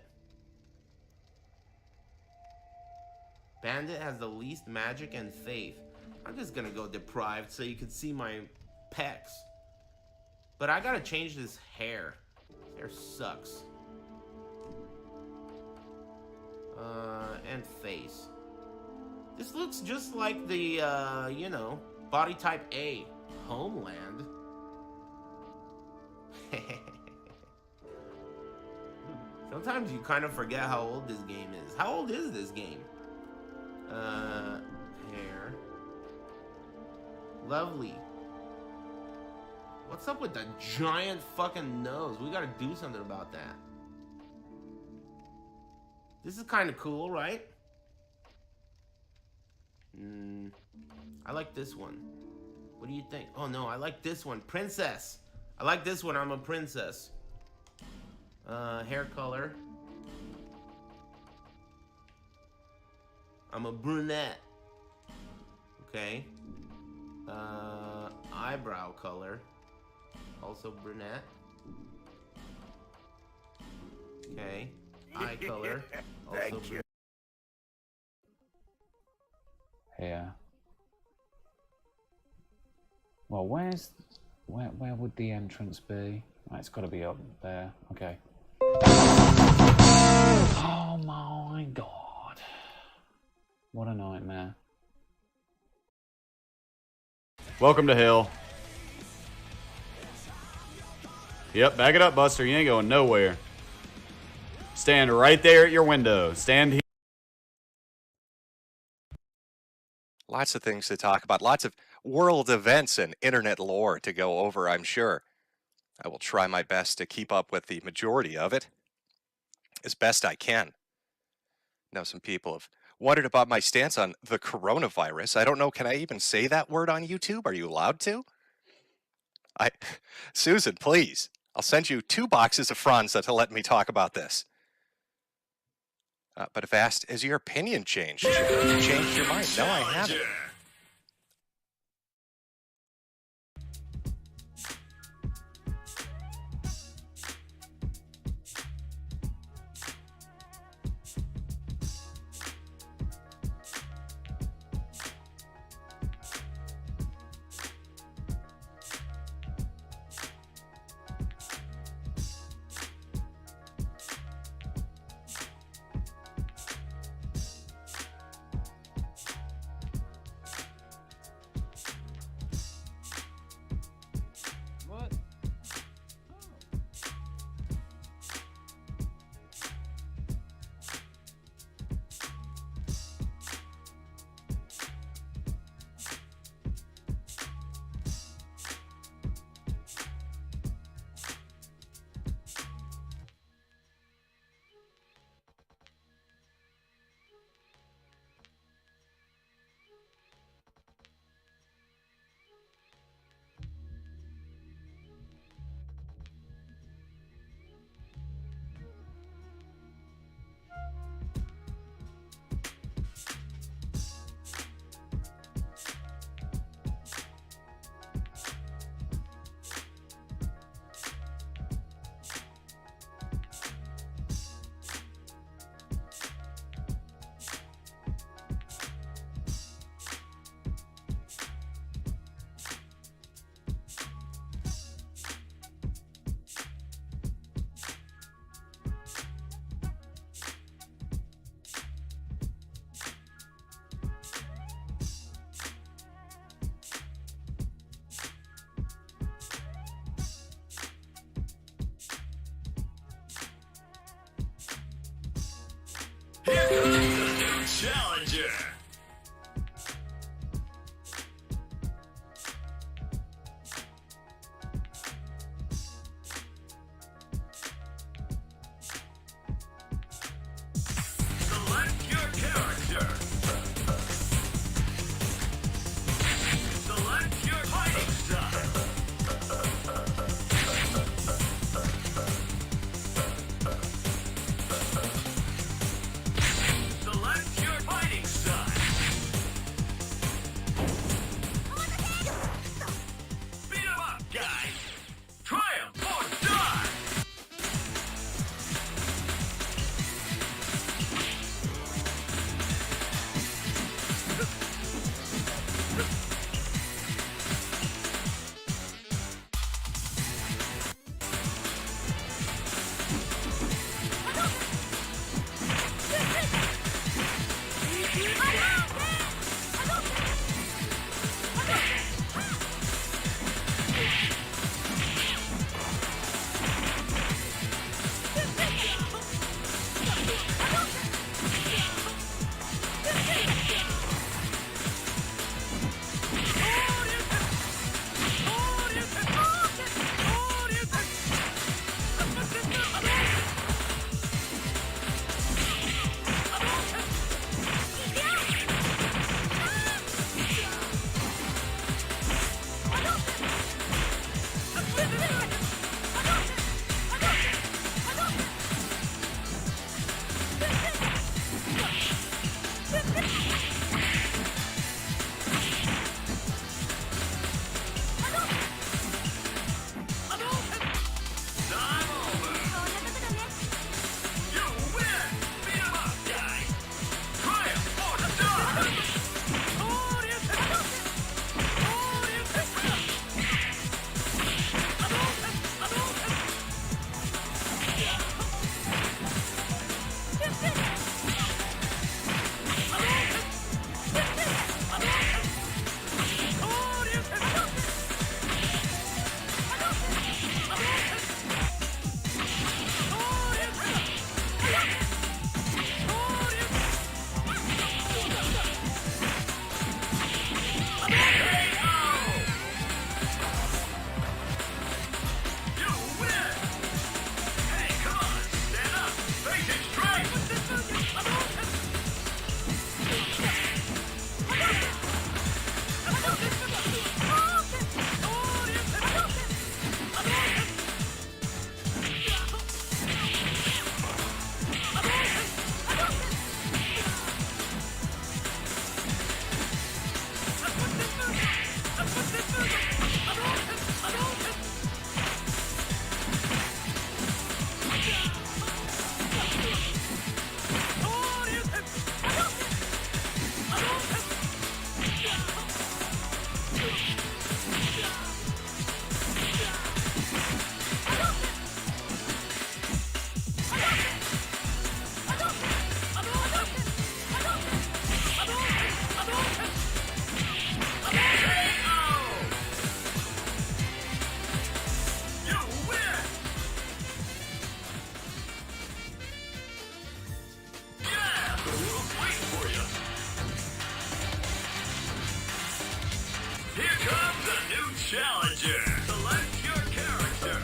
Bandit has the least magic and faith. I'm just gonna go deprived so you can see my pecs. But I gotta change this hair. This hair sucks. And face. This looks just like the, body type A, Homeland. Sometimes you kind of forget how old this game is. How old is this game? Hair. Lovely. What's up with the giant fucking nose? We gotta do something about that. This is kind of cool, right? I like this one. What do you think? Oh no, I like this one. Princess. I like this one. I'm a princess. Hair color. I'm a brunette. Okay. Eyebrow color. Also brunette. Okay. Eye color. Also brunette. Here. Well, where would the entrance be? Right, it's got to be up there. Okay. Oh my god. What a nightmare. Welcome to hell. Yep, back it up, Buster. You ain't going nowhere. Stand right there at your window. Stand here. Lots of things to talk about. Lots of world events and internet lore to go over, I'm sure. I will try my best to keep up with the majority of it as best I can. Now, some people have wondered about my stance on the coronavirus. I don't know, can I even say that word on YouTube? Are you allowed to? Susan, please. I'll send you 2 boxes of Franza to let me talk about this. But if asked, has your opinion changed? Have you changed your mind? No, I haven't. Challenger. Select your character.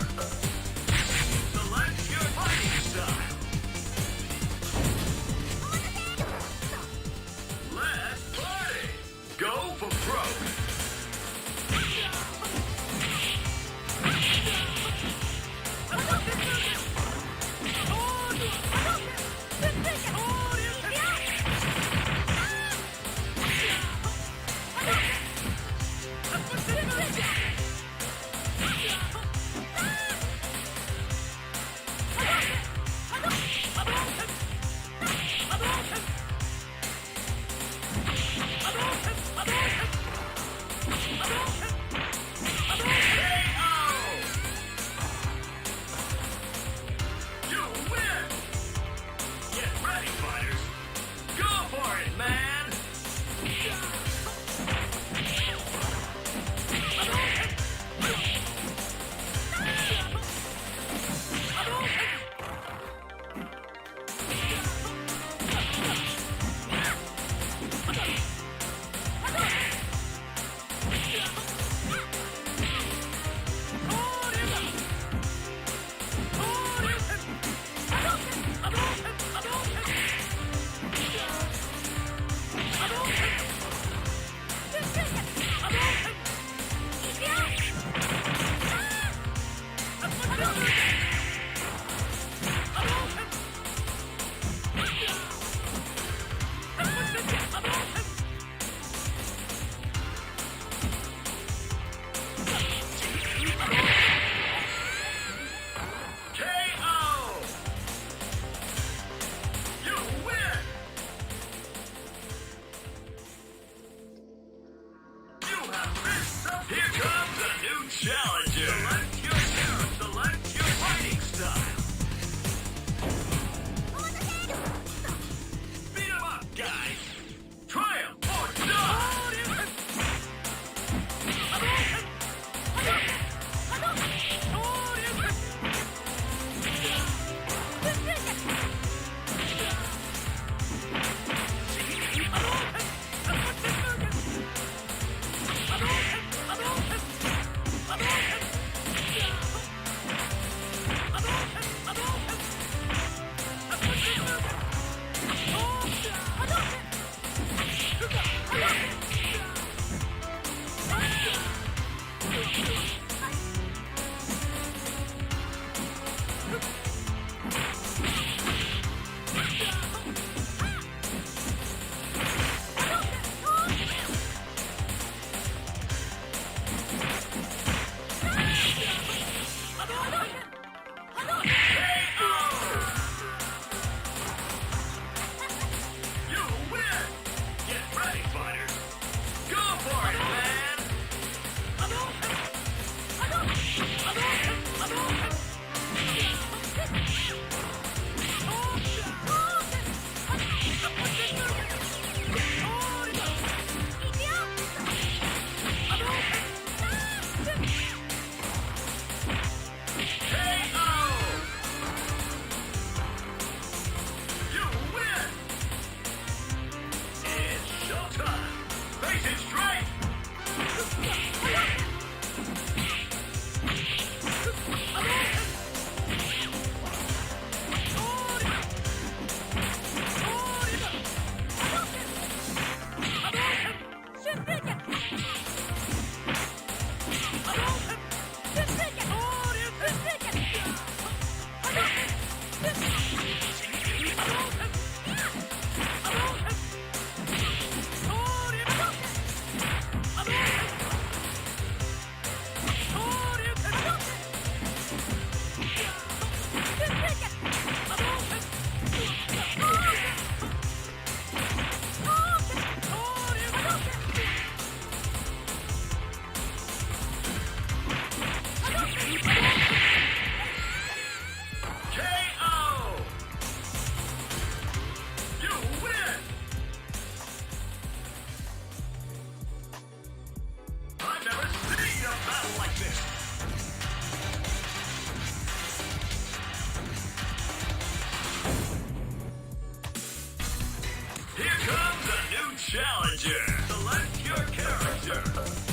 Select your fighting style. Let's party. Go for broke. Challenger. Select your character. Select your fighting style. Beat 'em up, guys. Triumph or die. Face it straight! Challenger, select your character.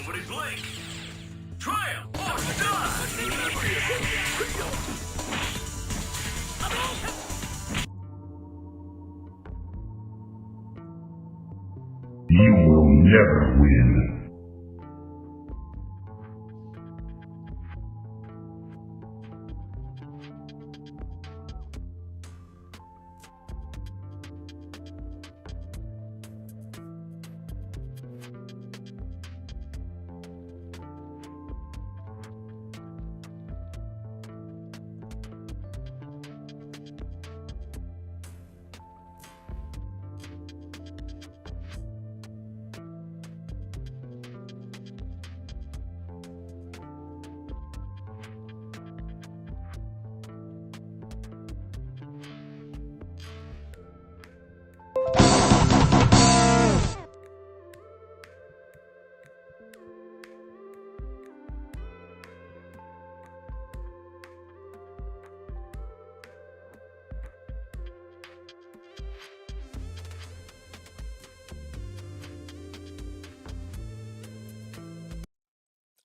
Nobody blink. Triumph or die. You will never win.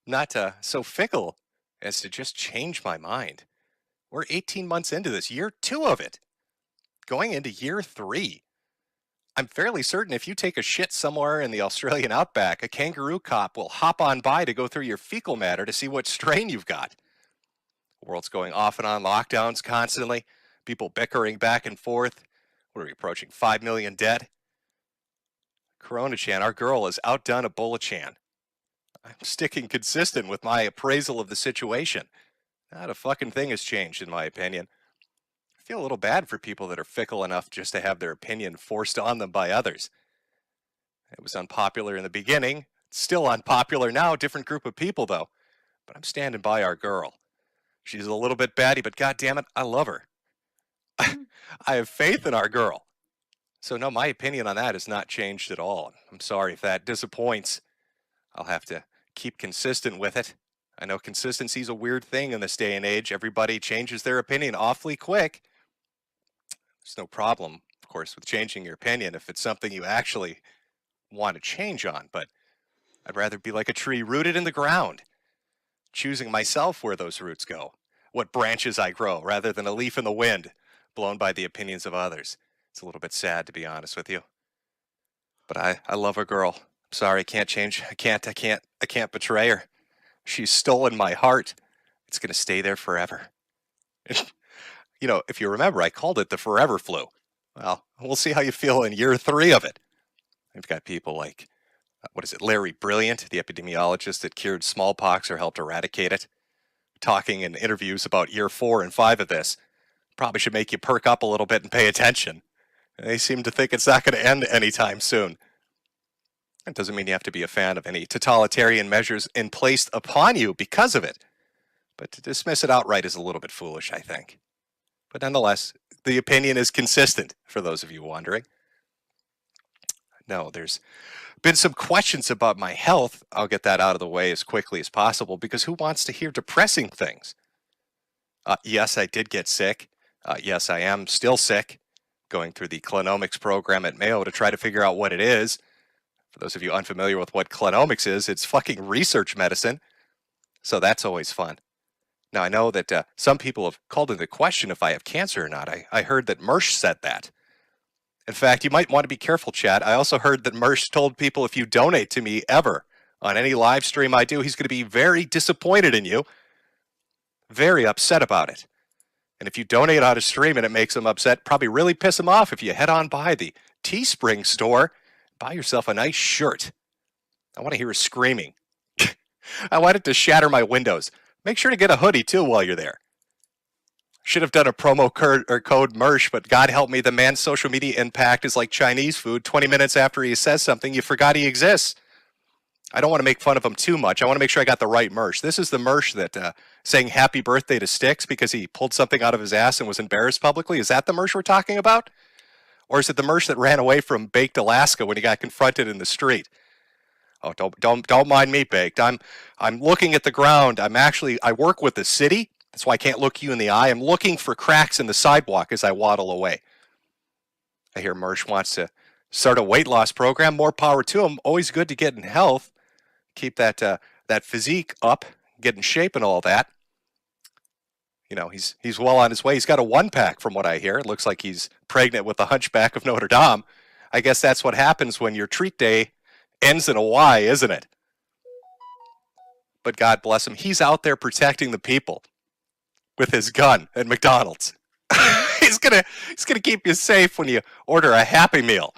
Not so fickle as to just change my mind. We're 18 months into this, year 2 of it. Going into year 3. I'm fairly certain if you take a shit somewhere in the Australian outback, a kangaroo cop will hop on by to go through your fecal matter to see what strain you've got. The world's going off and on lockdowns constantly, people bickering back and forth. What are we approaching, 5 million dead? Corona-chan, our girl, has outdone Ebola-chan. I'm sticking consistent with my appraisal of the situation. Not a fucking thing has changed, in my opinion. I feel a little bad for people that are fickle enough just to have their opinion forced on them by others. It was unpopular in the beginning. It's still unpopular now. Different group of people, though. But I'm standing by our girl. She's a little bit batty, but goddammit, I love her. I have faith in our girl. So no, my opinion on that has not changed at all. I'm sorry if that disappoints. I'll have to keep consistent with it. I know consistency is a weird thing in this day and age. Everybody changes their opinion awfully quick. There's no problem, of course, with changing your opinion if it's something you actually want to change on, but I'd rather be like a tree rooted in the ground, choosing myself where those roots go, what branches I grow, rather than a leaf in the wind, blown by the opinions of others. It's a little bit sad, to be honest with you. But I love a girl. I'm sorry, I can't change. I can't betray her. She's stolen my heart. It's going to stay there forever. You know, if you remember, I called it the forever flu. Well, we'll see how you feel in year 3 of it. We've got people like, Larry Brilliant, the epidemiologist that cured smallpox or helped eradicate it, talking in interviews about year 4 and 5 of this. Probably should make you perk up a little bit and pay attention. They seem to think it's not going to end anytime soon. It doesn't mean you have to be a fan of any totalitarian measures placed upon you because of it. But to dismiss it outright is a little bit foolish, I think. But nonetheless, the opinion is consistent, for those of you wondering. No, there's been some questions about my health. I'll get that out of the way as quickly as possible, because who wants to hear depressing things? Yes, I did get sick. Yes, I am still sick, going through the clinomics program at Mayo to try to figure out what it is. For those of you unfamiliar with what clinomics is, it's fucking research medicine. So that's always fun. Now, I know that some people have called into question if I have cancer or not. I heard that Mersh said that. In fact, you might want to be careful, Chad. I also heard that Mersh told people if you donate to me ever on any live stream I do, he's going to be very disappointed in you, very upset about it. And if you donate on a stream and it makes him upset, probably really piss him off if you head on by the Teespring store, buy yourself a nice shirt. I want to hear her screaming. I want it to shatter my windows. Make sure to get a hoodie, too, while you're there. Should have done a promo code Mersh, but God help me, the man's social media impact is like Chinese food. 20 minutes after he says something, you forgot he exists. I don't want to make fun of him too much. I want to make sure I got the right Mersh. This is the Mersh that saying happy birthday to Styx because he pulled something out of his ass and was embarrassed publicly. Is that the Mersh we're talking about? Or is it the Mersh that ran away from Baked Alaska when he got confronted in the street? Oh, don't mind me, Baked. I'm looking at the ground. I work with the city. That's why I can't look you in the eye. I'm looking for cracks in the sidewalk as I waddle away. I hear Mersh wants to start a weight loss program. More power to him. Always good to get in health. keep that that physique up, get in shape and all that. You know, he's well on his way. He's got a 1-pack from what I hear. It looks like he's pregnant with the Hunchback of Notre Dame. I guess that's what happens when your treat day ends in a Y, isn't it? But God bless him. He's out there protecting the people with his gun at McDonald's. he's gonna keep you safe when you order a Happy Meal.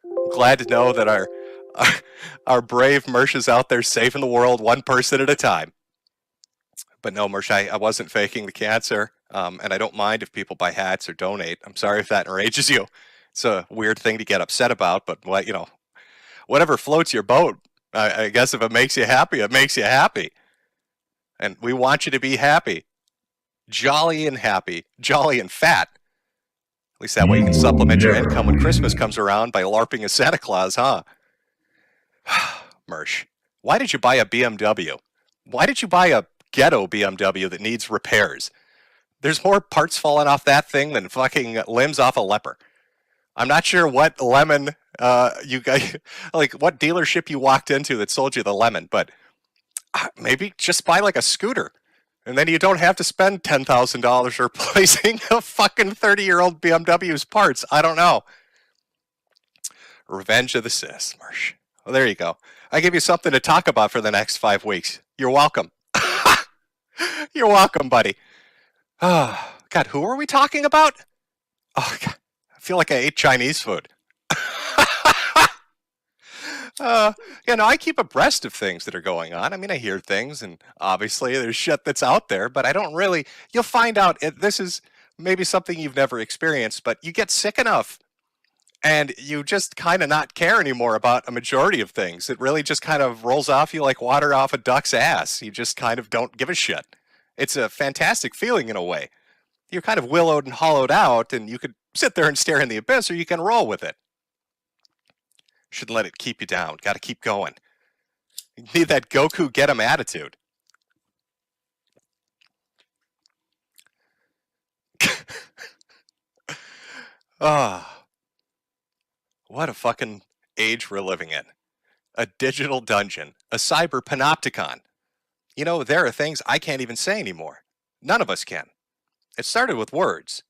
I'm glad to know that our brave Mersh is out there saving the world one person at a time. But no, Mersh, I wasn't faking the cancer, and I don't mind if people buy hats or donate. I'm sorry if that enrages you. It's a weird thing to get upset about, but whatever floats your boat. I guess if it makes you happy, it makes you happy. And we want you to be happy. Jolly and happy. Jolly and fat. At least that way you can supplement your income when Christmas comes around by LARPing as Santa Claus, huh? Mersh, why did you buy a BMW? Why did you buy a ghetto BMW that needs repairs? There's more parts falling off that thing than fucking limbs off a leper. I'm not sure what lemon you guys, like what dealership you walked into that sold you the lemon, but maybe just buy like a scooter. And then you don't have to spend $10,000 replacing a fucking 30-year-old BMW's parts. I don't know. Revenge of the Sis, Mersh. Well, there you go. I give you something to talk about for the next 5 weeks. You're welcome. You're welcome, buddy. Oh, God, who are we talking about? Oh, God, I feel like I ate Chinese food. I keep abreast of things that are going on. I mean, I hear things, and obviously there's shit that's out there, but I don't really. You'll find out. This is maybe something you've never experienced, but you get sick enough, and you just kind of not care anymore about a majority of things. It really just kind of rolls off you like water off a duck's ass. You just kind of don't give a shit. It's a fantastic feeling in a way. You're kind of willowed and hollowed out, and you could sit there and stare in the abyss, or you can roll with it. Shouldn't let it keep you down. Got to keep going. You need that Goku get 'em attitude. What a fucking age we're living in. A digital dungeon. A cyber panopticon. You know, there are things I can't even say anymore. None of us can. It started with words.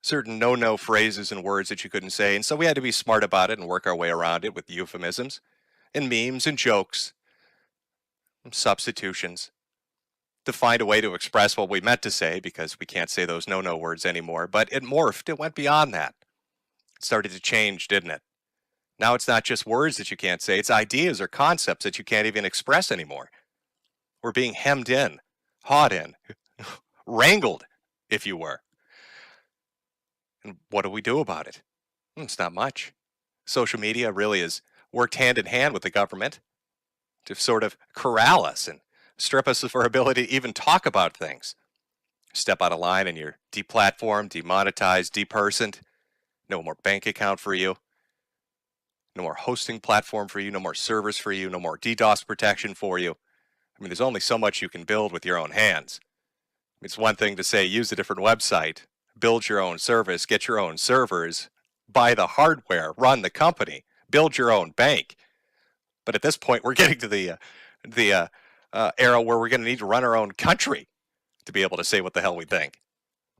Certain no-no phrases and words that you couldn't say, and so we had to be smart about it and work our way around it with euphemisms and memes and jokes and substitutions to find a way to express what we meant to say, because we can't say those no-no words anymore. But it morphed. It went beyond that. It started to change, didn't it? Now it's not just words that you can't say. It's ideas or concepts that you can't even express anymore. We're being hemmed in, hawed in, wrangled, if you were. And what do we do about it? It's not much. Social media really has worked hand in hand with the government to sort of corral us and strip us of our ability to even talk about things. Step out of line and you're deplatformed, demonetized, depersoned. No more bank account for you. No more hosting platform for you. No more servers for you. No more DDoS protection for you. I mean, there's only so much you can build with your own hands. It's one thing to say, use a different website, build your own service, get your own servers, buy the hardware, run the company, build your own bank. But at this point, we're getting to the era where we're going to need to run our own country to be able to say what the hell we think.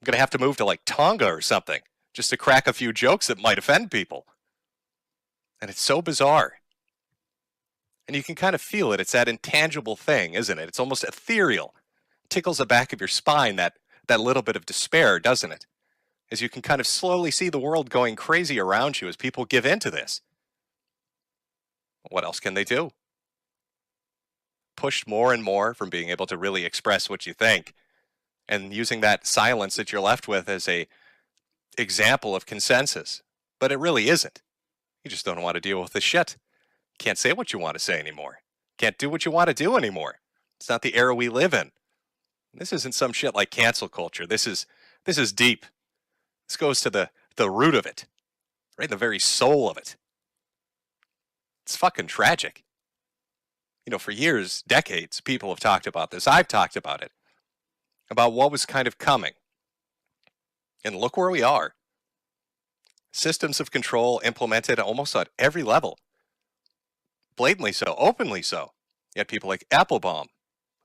I'm going to have to move to like Tonga or something just to crack a few jokes that might offend people. And it's so bizarre. And you can kind of feel it. It's that intangible thing, isn't it? It's almost ethereal. It tickles the back of your spine, that little bit of despair, doesn't it? As you can kind of slowly see the world going crazy around you as people give in to this. What else can they do? Pushed more and more from being able to really express what you think, and using that silence that you're left with as a example of consensus. But it really isn't. You just don't want to deal with the shit. Can't say what you want to say anymore. Can't do what you want to do anymore. It's not the era we live in. This isn't some shit like cancel culture. This is deep. This goes to the root of it. Right? The very soul of it. It's fucking tragic. You know, for years, decades, people have talked about this. I've talked about it. About what was kind of coming. And look where we are. Systems of control implemented almost at every level. Blatantly so, openly so. You had people like Applebaum,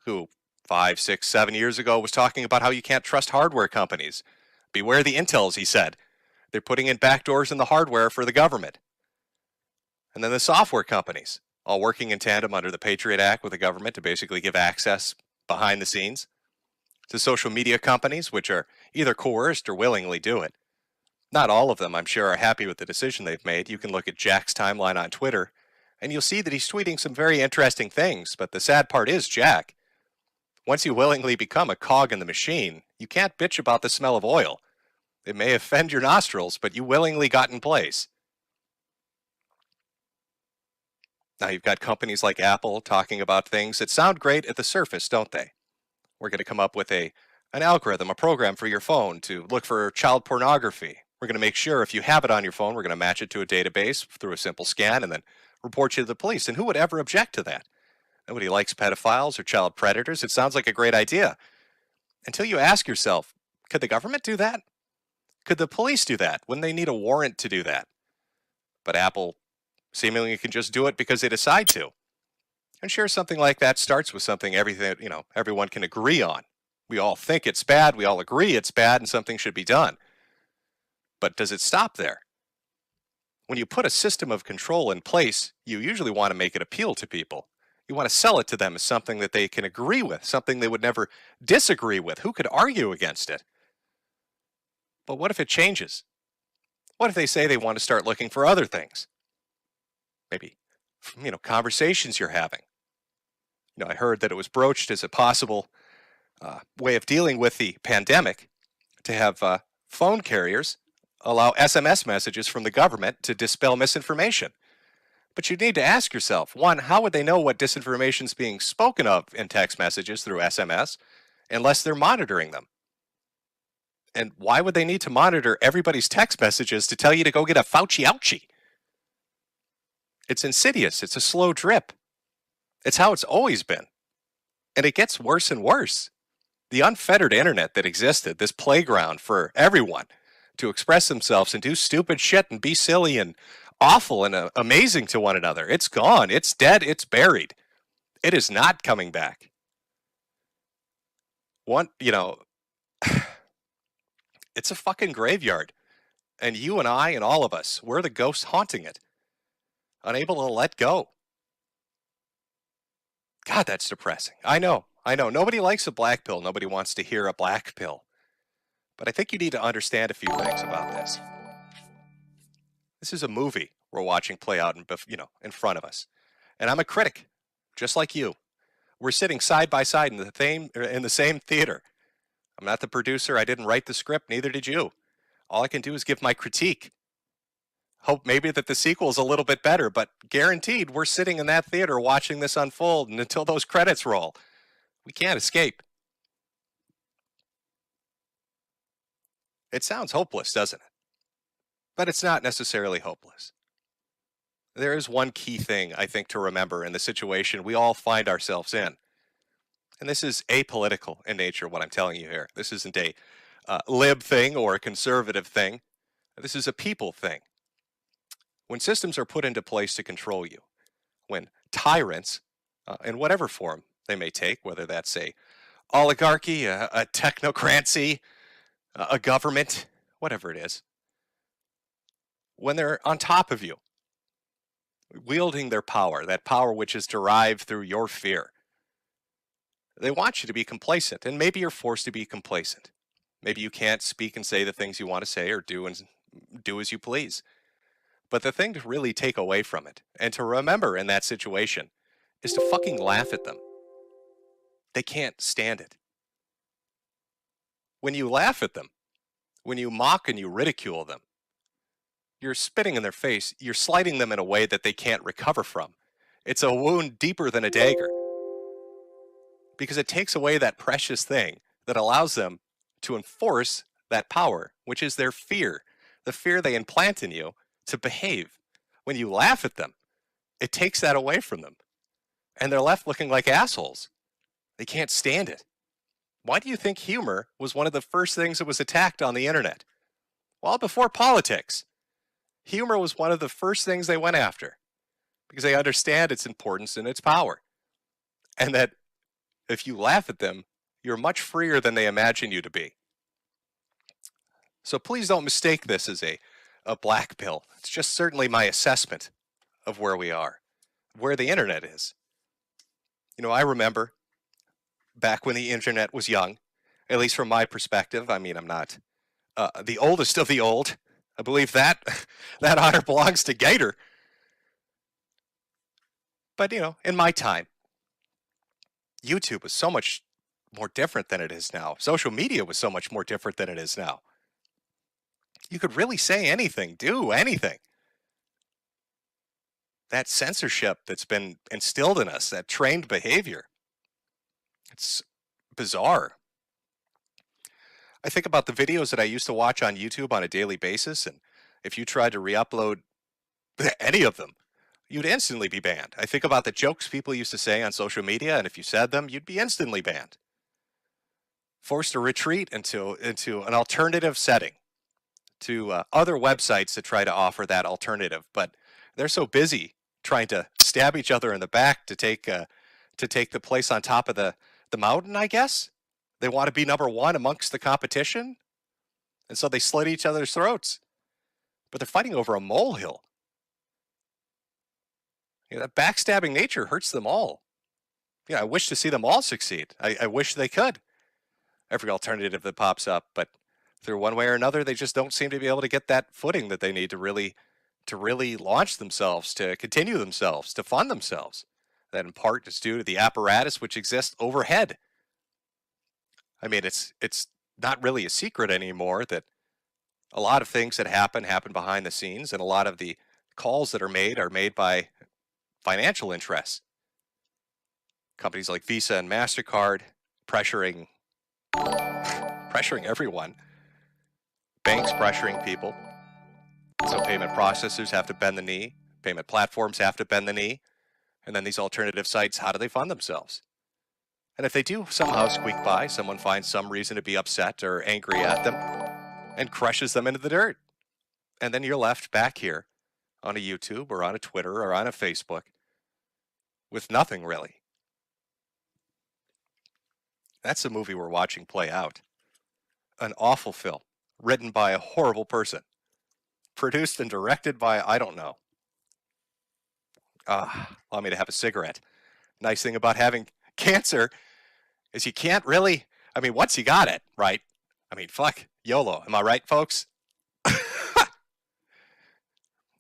who 5, 6, 7 years ago was talking about how you can't trust hardware companies. Beware the intels, he said. They're putting in backdoors in the hardware for the government. And then the software companies, all working in tandem under the Patriot Act with the government to basically give access behind the scenes. To social media companies, which are either coerced or willingly do it. Not all of them, I'm sure, are happy with the decision they've made. You can look at Jack's timeline on Twitter, and you'll see that he's tweeting some very interesting things, but the sad part is, Jack, once you willingly become a cog in the machine, you can't bitch about the smell of oil. It may offend your nostrils, but you willingly got in place. Now you've got companies like Apple talking about things that sound great at the surface, don't they? We're going to come up with an algorithm, a program for your phone to look for child pornography. We're going to make sure if you have it on your phone, we're going to match it to a database through a simple scan and then report you to the police. And who would ever object to that? Nobody likes pedophiles or child predators. It sounds like a great idea. Until you ask yourself, could the government do that? Could the police do that? Wouldn't they need a warrant to do that? But Apple seemingly can just do it because they decide to. And sure, something like that starts with something everyone can agree on. We all think it's bad, we all agree it's bad, and something should be done. But does it stop there? When you put a system of control in place, you usually want to make it appeal to people. You want to sell it to them as something that they can agree with, something they would never disagree with. Who could argue against it? But what if it changes? What if they say they want to start looking for other things? Maybe, conversations you're having. I heard that it was broached as a possible way of dealing with the pandemic to have phone carriers allow SMS messages from the government to dispel misinformation. But you need to ask yourself, one, how would they know what disinformation is being spoken of in text messages through SMS unless they're monitoring them? And why would they need to monitor everybody's text messages to tell you to go get a Fauci ouchie? It's insidious. It's a slow drip. It's how it's always been. And it gets worse and worse. The unfettered internet that existed, this playground for everyone to express themselves and do stupid shit and be silly and awful and amazing to one another, it's gone. It's dead. It's buried. It is not coming back. It's a fucking graveyard. And you and I and all of us, we're the ghosts haunting it. Unable to let go. God, that's depressing. I know. Nobody likes a black pill. Nobody wants to hear a black pill. But I think you need to understand a few things about this. This is a movie we're watching play out in front of us. And I'm a critic, just like you. We're sitting side by side in the same theater. I'm not the producer. I didn't write the script. Neither did you. All I can do is give my critique. Hope maybe that the sequel is a little bit better, but guaranteed we're sitting in that theater watching this unfold, and until those credits roll, we can't escape. It sounds hopeless, doesn't it? But it's not necessarily hopeless. There is one key thing, I think, to remember in the situation we all find ourselves in. And this is apolitical in nature, what I'm telling you here. This isn't a lib thing or a conservative thing. This is a people thing. When systems are put into place to control you, when tyrants, in whatever form they may take, whether that's a oligarchy, a technocracy, a government, whatever it is, when they're on top of you, wielding their power, that power which is derived through your fear, they want you to be complacent, and maybe you're forced to be complacent. Maybe you can't speak and say the things you want to say or do as you please. But the thing to really take away from it, and to remember in that situation, is to fucking laugh at them. They can't stand it. When you laugh at them, when you mock and you ridicule them, you're spitting in their face, you're slighting them in a way that they can't recover from. It's a wound deeper than a dagger. Because it takes away that precious thing that allows them to enforce that power, which is their fear, the fear they implant in you to behave. When you laugh at them, it takes that away from them. And they're left looking like assholes. They can't stand it. Why do you think humor was one of the first things that was attacked on the internet? Well, before politics. Humor was one of the first things they went after. Because they understand its importance and its power. and that if you laugh at them, you're much freer than they imagine you to be. So please don't mistake this as a black pill. It's just certainly my assessment of where we are, where the internet is. You know, I remember back when the internet was young, at least from my perspective. I mean, I'm not the oldest of the old. I believe that that honor belongs to Gator. But, you know, in my time, YouTube was so much more different than it is now. Social media was so much more different than it is now. You could really say anything, do anything. That censorship that's been instilled in us, that trained behavior, it's bizarre. I think about the videos that I used to watch on YouTube on a daily basis, and if you tried to re-upload any of them, you'd instantly be banned. I think about the jokes people used to say on social media, and if you said them, you'd be instantly banned. Forced to retreat into an alternative setting to other websites that try to offer that alternative, but they're so busy trying to stab each other in the back to take the place on top of the mountain, I guess. They want to be number one amongst the competition, and so they slit each other's throats. But they're fighting over a molehill. You know, that backstabbing nature hurts them all. Yeah, I wish to see them all succeed. I wish they could. Every alternative that pops up, but through one way or another, they just don't seem to be able to get that footing that they need to really launch themselves, to continue themselves, to fund themselves. That in part is due to the apparatus which exists overhead. I mean, it's not really a secret anymore that a lot of things that happen behind the scenes, and a lot of the calls that are made by financial interests. Companies like Visa and MasterCard pressuring everyone. Banks pressuring people. So payment processors have to bend the knee. Payment platforms have to bend the knee. And then these alternative sites, how do they fund themselves? And if they do somehow squeak by, someone finds some reason to be upset or angry at them and crushes them into the dirt. And then you're left back here on a YouTube or on a Twitter or on a Facebook with nothing really. That's the movie we're watching play out. An awful film, written by a horrible person, produced and directed by, I don't know. Allow me to have a cigarette. Nice thing about having cancer is you can't really, I mean, once you got it, right? I mean, fuck, YOLO. Am I right, folks?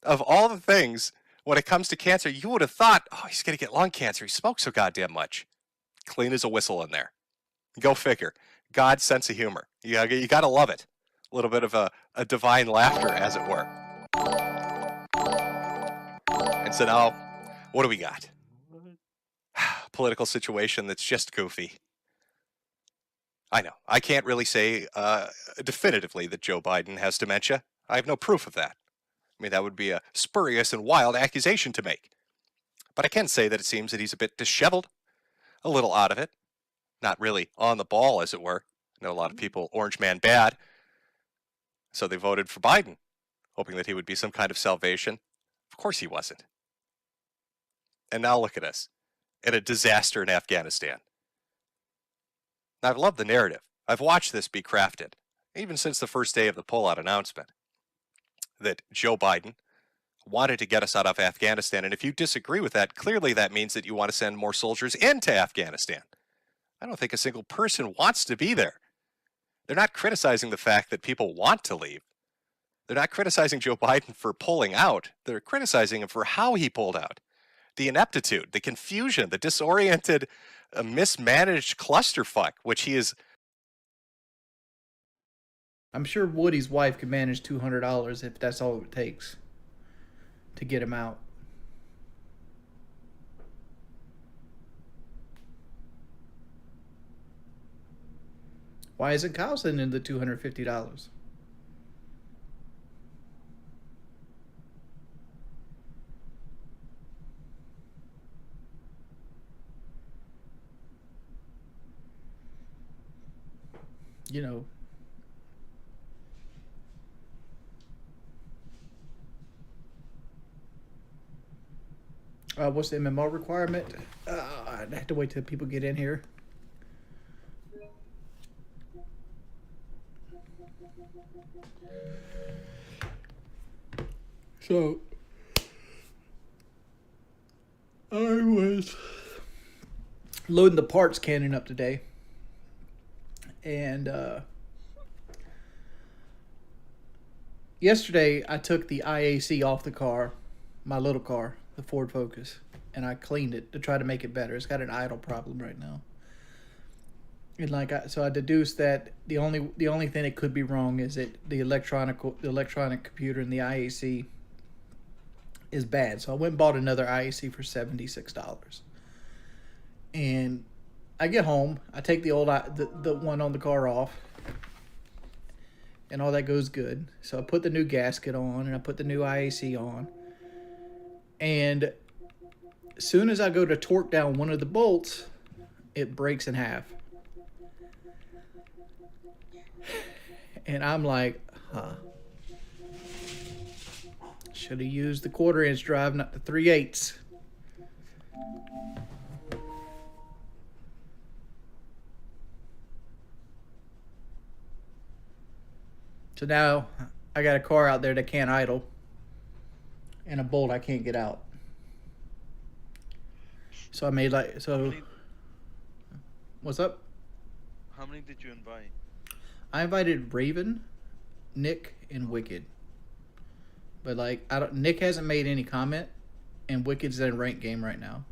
Of all the things, when it comes to cancer, you would have thought, oh, he's going to get lung cancer. He smokes so goddamn much. Clean as a whistle in there. Go figure. God's sense of humor. You got to love it. A little bit of a divine laughter, as it were. And so now, what do we got? Political situation that's just goofy. I know. I can't really say definitively that Joe Biden has dementia. I have no proof of that. I mean, that would be a spurious and wild accusation to make. But I can say that it seems that he's a bit disheveled, a little out of it. Not really on the ball, as it were. I know a lot of people, Orange Man bad, so they voted for Biden, hoping that he would be some kind of salvation. Of course he wasn't. And now look at us, in a disaster in Afghanistan. Now, I've loved the narrative. I've watched this be crafted, even since the first day of the pullout announcement, that Joe Biden wanted to get us out of Afghanistan. And if you disagree with that, clearly that means that you want to send more soldiers into Afghanistan. I don't think a single person wants to be there. They're not criticizing the fact that people want to leave. They're not criticizing Joe Biden for pulling out. They're criticizing him for how he pulled out. The ineptitude, the confusion, the disoriented, mismanaged clusterfuck, which he is. I'm sure Woody's wife could manage $200 if that's all it takes to get him out. Why isn't Kyle sending the $250? You know. What's the MMR requirement? God, I have to wait till people get in here. So, I was loading the parts cannon up today. And yesterday I took the IAC off the car, my little car, the Ford Focus, and I cleaned it to try to make it better. It's got an idle problem right now. And so I deduced that the only thing that could be wrong is that the electronic computer in the IAC is bad. So I went and bought another IAC for $76. And I get home, I take the one on the car off, and all that goes good. So I put the new gasket on, and I put the new IAC on. And as soon as I go to torque down one of the bolts, it breaks in half. And I'm like, huh. Should have used the 1/4-inch drive, not the 3/8. So now I got a car out there that can't idle and a bolt I can't get out. So I made what's up? How many did you invite? I invited Raven, Nick, and Wicked. But Nick hasn't made any comment, and Wicked's in a ranked game right now.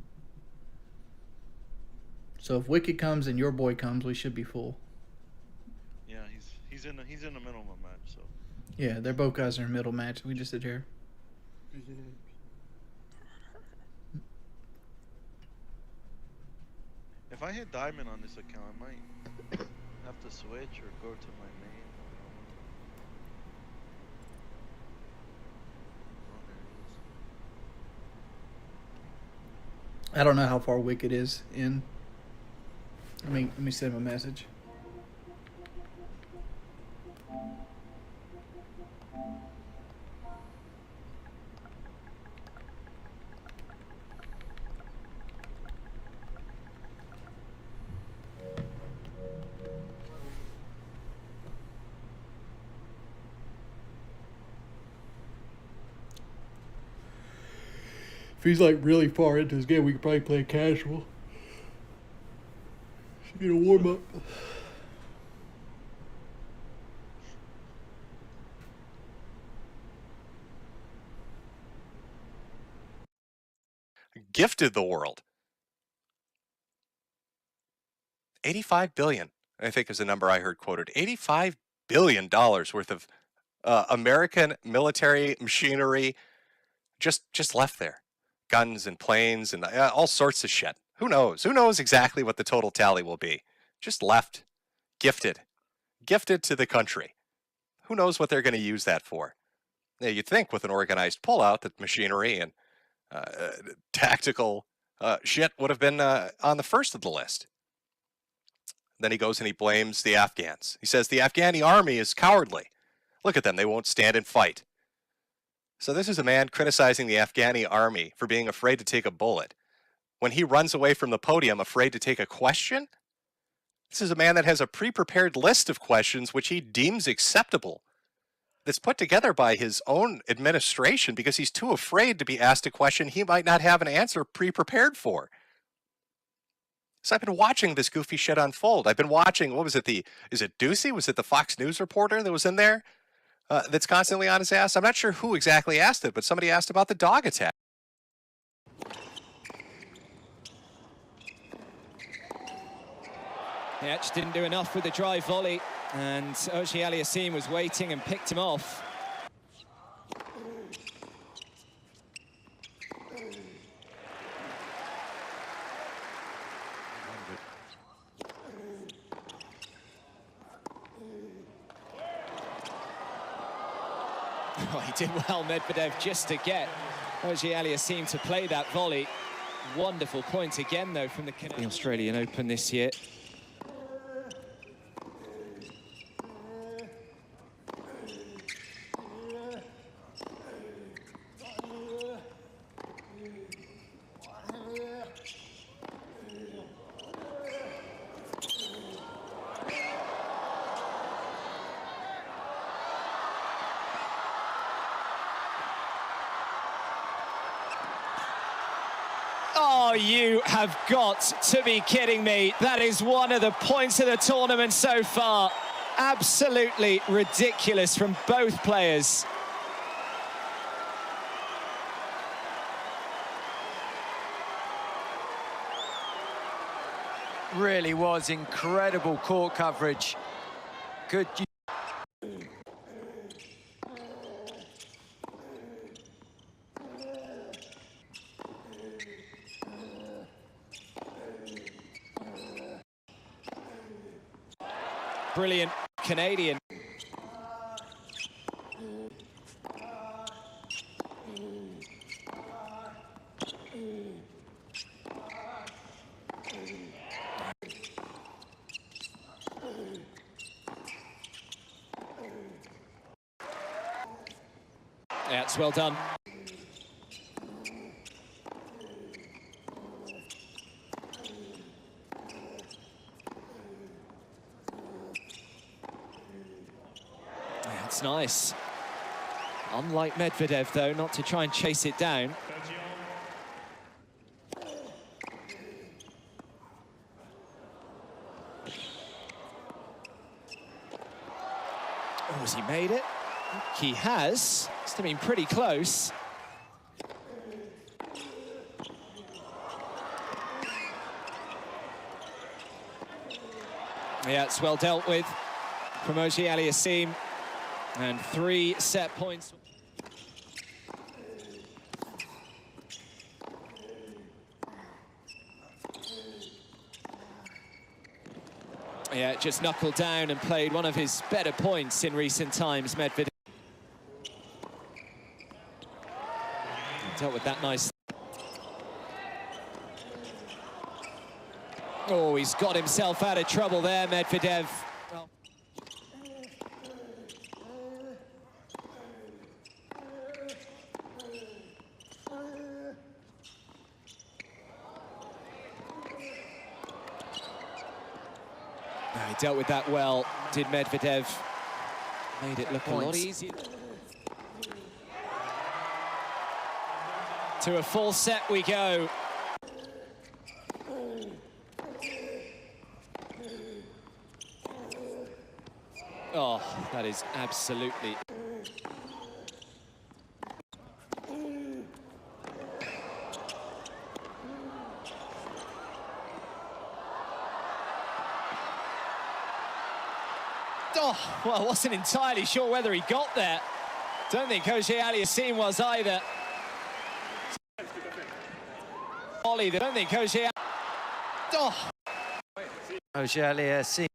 So if Wicked comes and your boy comes, we should be full. Yeah, he's in the minimum match, so. Yeah, they're both guys in a middle match. We just did here. If I hit diamond on this account, I might have to switch or go to my main. I don't know how far Wicked is in. Let me send him a message. If he's really far into his game, we could probably play casual. Should get a warm up. Gifted the world. $85 billion, I think is the number I heard quoted. $85 billion worth of American military machinery just left there. Guns and planes and all sorts of shit. Who knows? Who knows exactly what the total tally will be? Just left. Gifted to the country. Who knows what they're going to use that for? Now, you'd think with an organized pullout that machinery and tactical shit would have been on the first of the list. Then he goes and he blames the Afghans. He says the Afghani army is cowardly. Look at them. They won't stand and fight. So this is a man criticizing the Afghani army for being afraid to take a bullet. When he runs away from the podium afraid to take a question? This is a man that has a pre-prepared list of questions which he deems acceptable. That's put together by his own administration because he's too afraid to be asked a question he might not have an answer pre-prepared for. So I've been watching this goofy shit unfold. I've been watching, what was it, is it Ducey? Was it the Fox News reporter that was in there that's constantly on his ass? I'm not sure who exactly asked it, but somebody asked about the dog attack. Yeah, just didn't do enough with the drive volley, and Oji Aliassime was waiting and picked him off. Oh, he did well, Medvedev, just to get Oji Aliassime to play that volley. Wonderful point again, though, from the Australian Open this year. you have got to be kidding me. That is one of the points of the tournament so far. Absolutely ridiculous from both players. Really was incredible court coverage. Good. Brilliant Canadian. Yeah, it's well done. That's nice. Unlike Medvedev, though, not to try and chase it down. Oh, has he made it? He has. Must have been pretty close. Yeah, it's well dealt with from Ogier Aliassime. And 3 set points. Yeah, just knuckled down and played one of his better points in recent times, Medvedev. Dealt with that nice. Oh, he's got himself out of trouble there, Medvedev. Well. He dealt with that well, did Medvedev. Made it look a lot easier. To a full set we go. Oh, that is absolutely... Oh, well, I wasn't entirely sure whether he got there. Don't think Ogier Aliassime was either. Ollie, they don't think Ogier... Oh! Ogier Aliassime.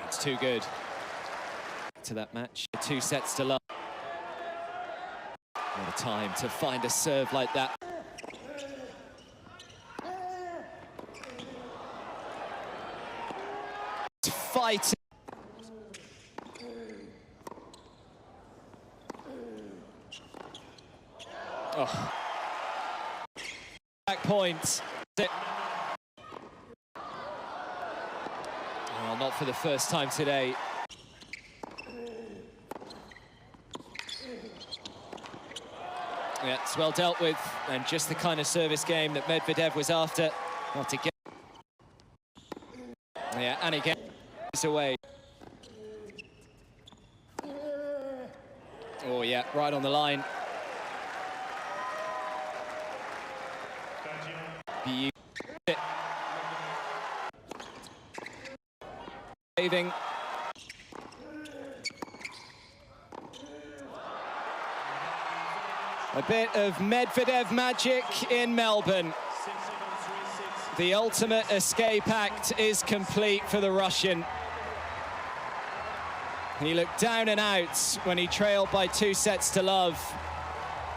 It's too good. To that match, 2 sets to love. What a time to find a serve like that. Fight. Oh. Back point. Well, not for the first time today. Yeah, it's well dealt with, and just the kind of service game that Medvedev was after. Not to get. Yeah, and again. Away. Oh yeah, right on the line. Saving. A bit of Medvedev magic in Melbourne. The ultimate escape act is complete for the Russian. He looked down and out when he trailed by 2 sets to love.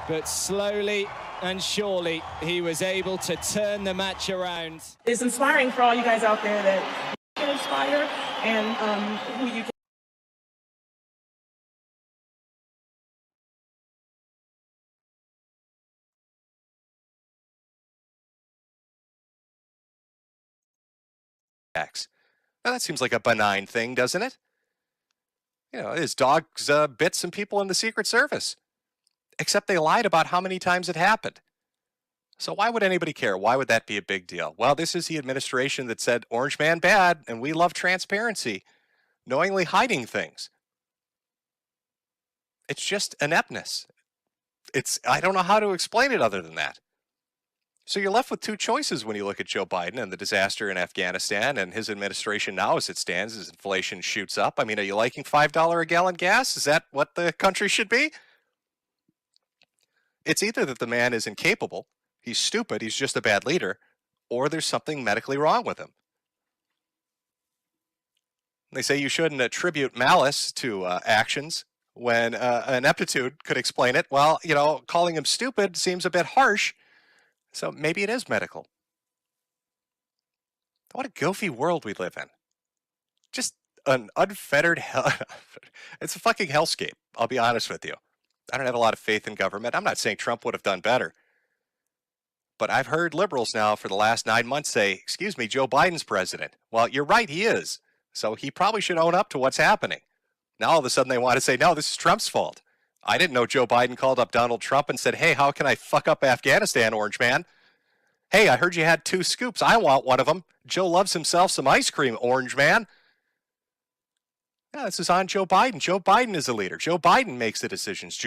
But slowly and surely, he was able to turn the match around. It's inspiring for all you guys out there that you can inspire and who you can. Now that seems like a benign thing, doesn't it? You know, his dog's bit some people in the Secret Service. except they lied about how many times it happened. So why would anybody care? Why would that be a big deal? Well, this is the administration that said, Orange Man bad, and we love transparency, knowingly hiding things. It's just ineptness. I don't know how to explain it other than that. So you're left with two choices when you look at Joe Biden and the disaster in Afghanistan and his administration now as it stands, as inflation shoots up. I mean, are you liking $5 a gallon gas? Is that what the country should be? It's either that the man is incapable, he's stupid, he's just a bad leader, or there's something medically wrong with him. They say you shouldn't attribute malice to actions when ineptitude could explain it. Well, calling him stupid seems a bit harsh, so maybe it is medical. What a goofy world we live in. Just an unfettered hell. It's a fucking hellscape, I'll be honest with you. I don't have a lot of faith in government. I'm not saying Trump would have done better. But I've heard liberals now for the last 9 months say, excuse me, Joe Biden's president. Well, you're right, he is. So he probably should own up to what's happening. Now all of a sudden they want to say, no, this is Trump's fault. I didn't know Joe Biden called up Donald Trump and said, hey, how can I fuck up Afghanistan, Orange Man? Hey, I heard you had 2 scoops. I want one of them. Joe loves himself some ice cream, Orange Man. Yeah, this is on Joe Biden. Joe Biden is the leader. Joe Biden makes the decisions.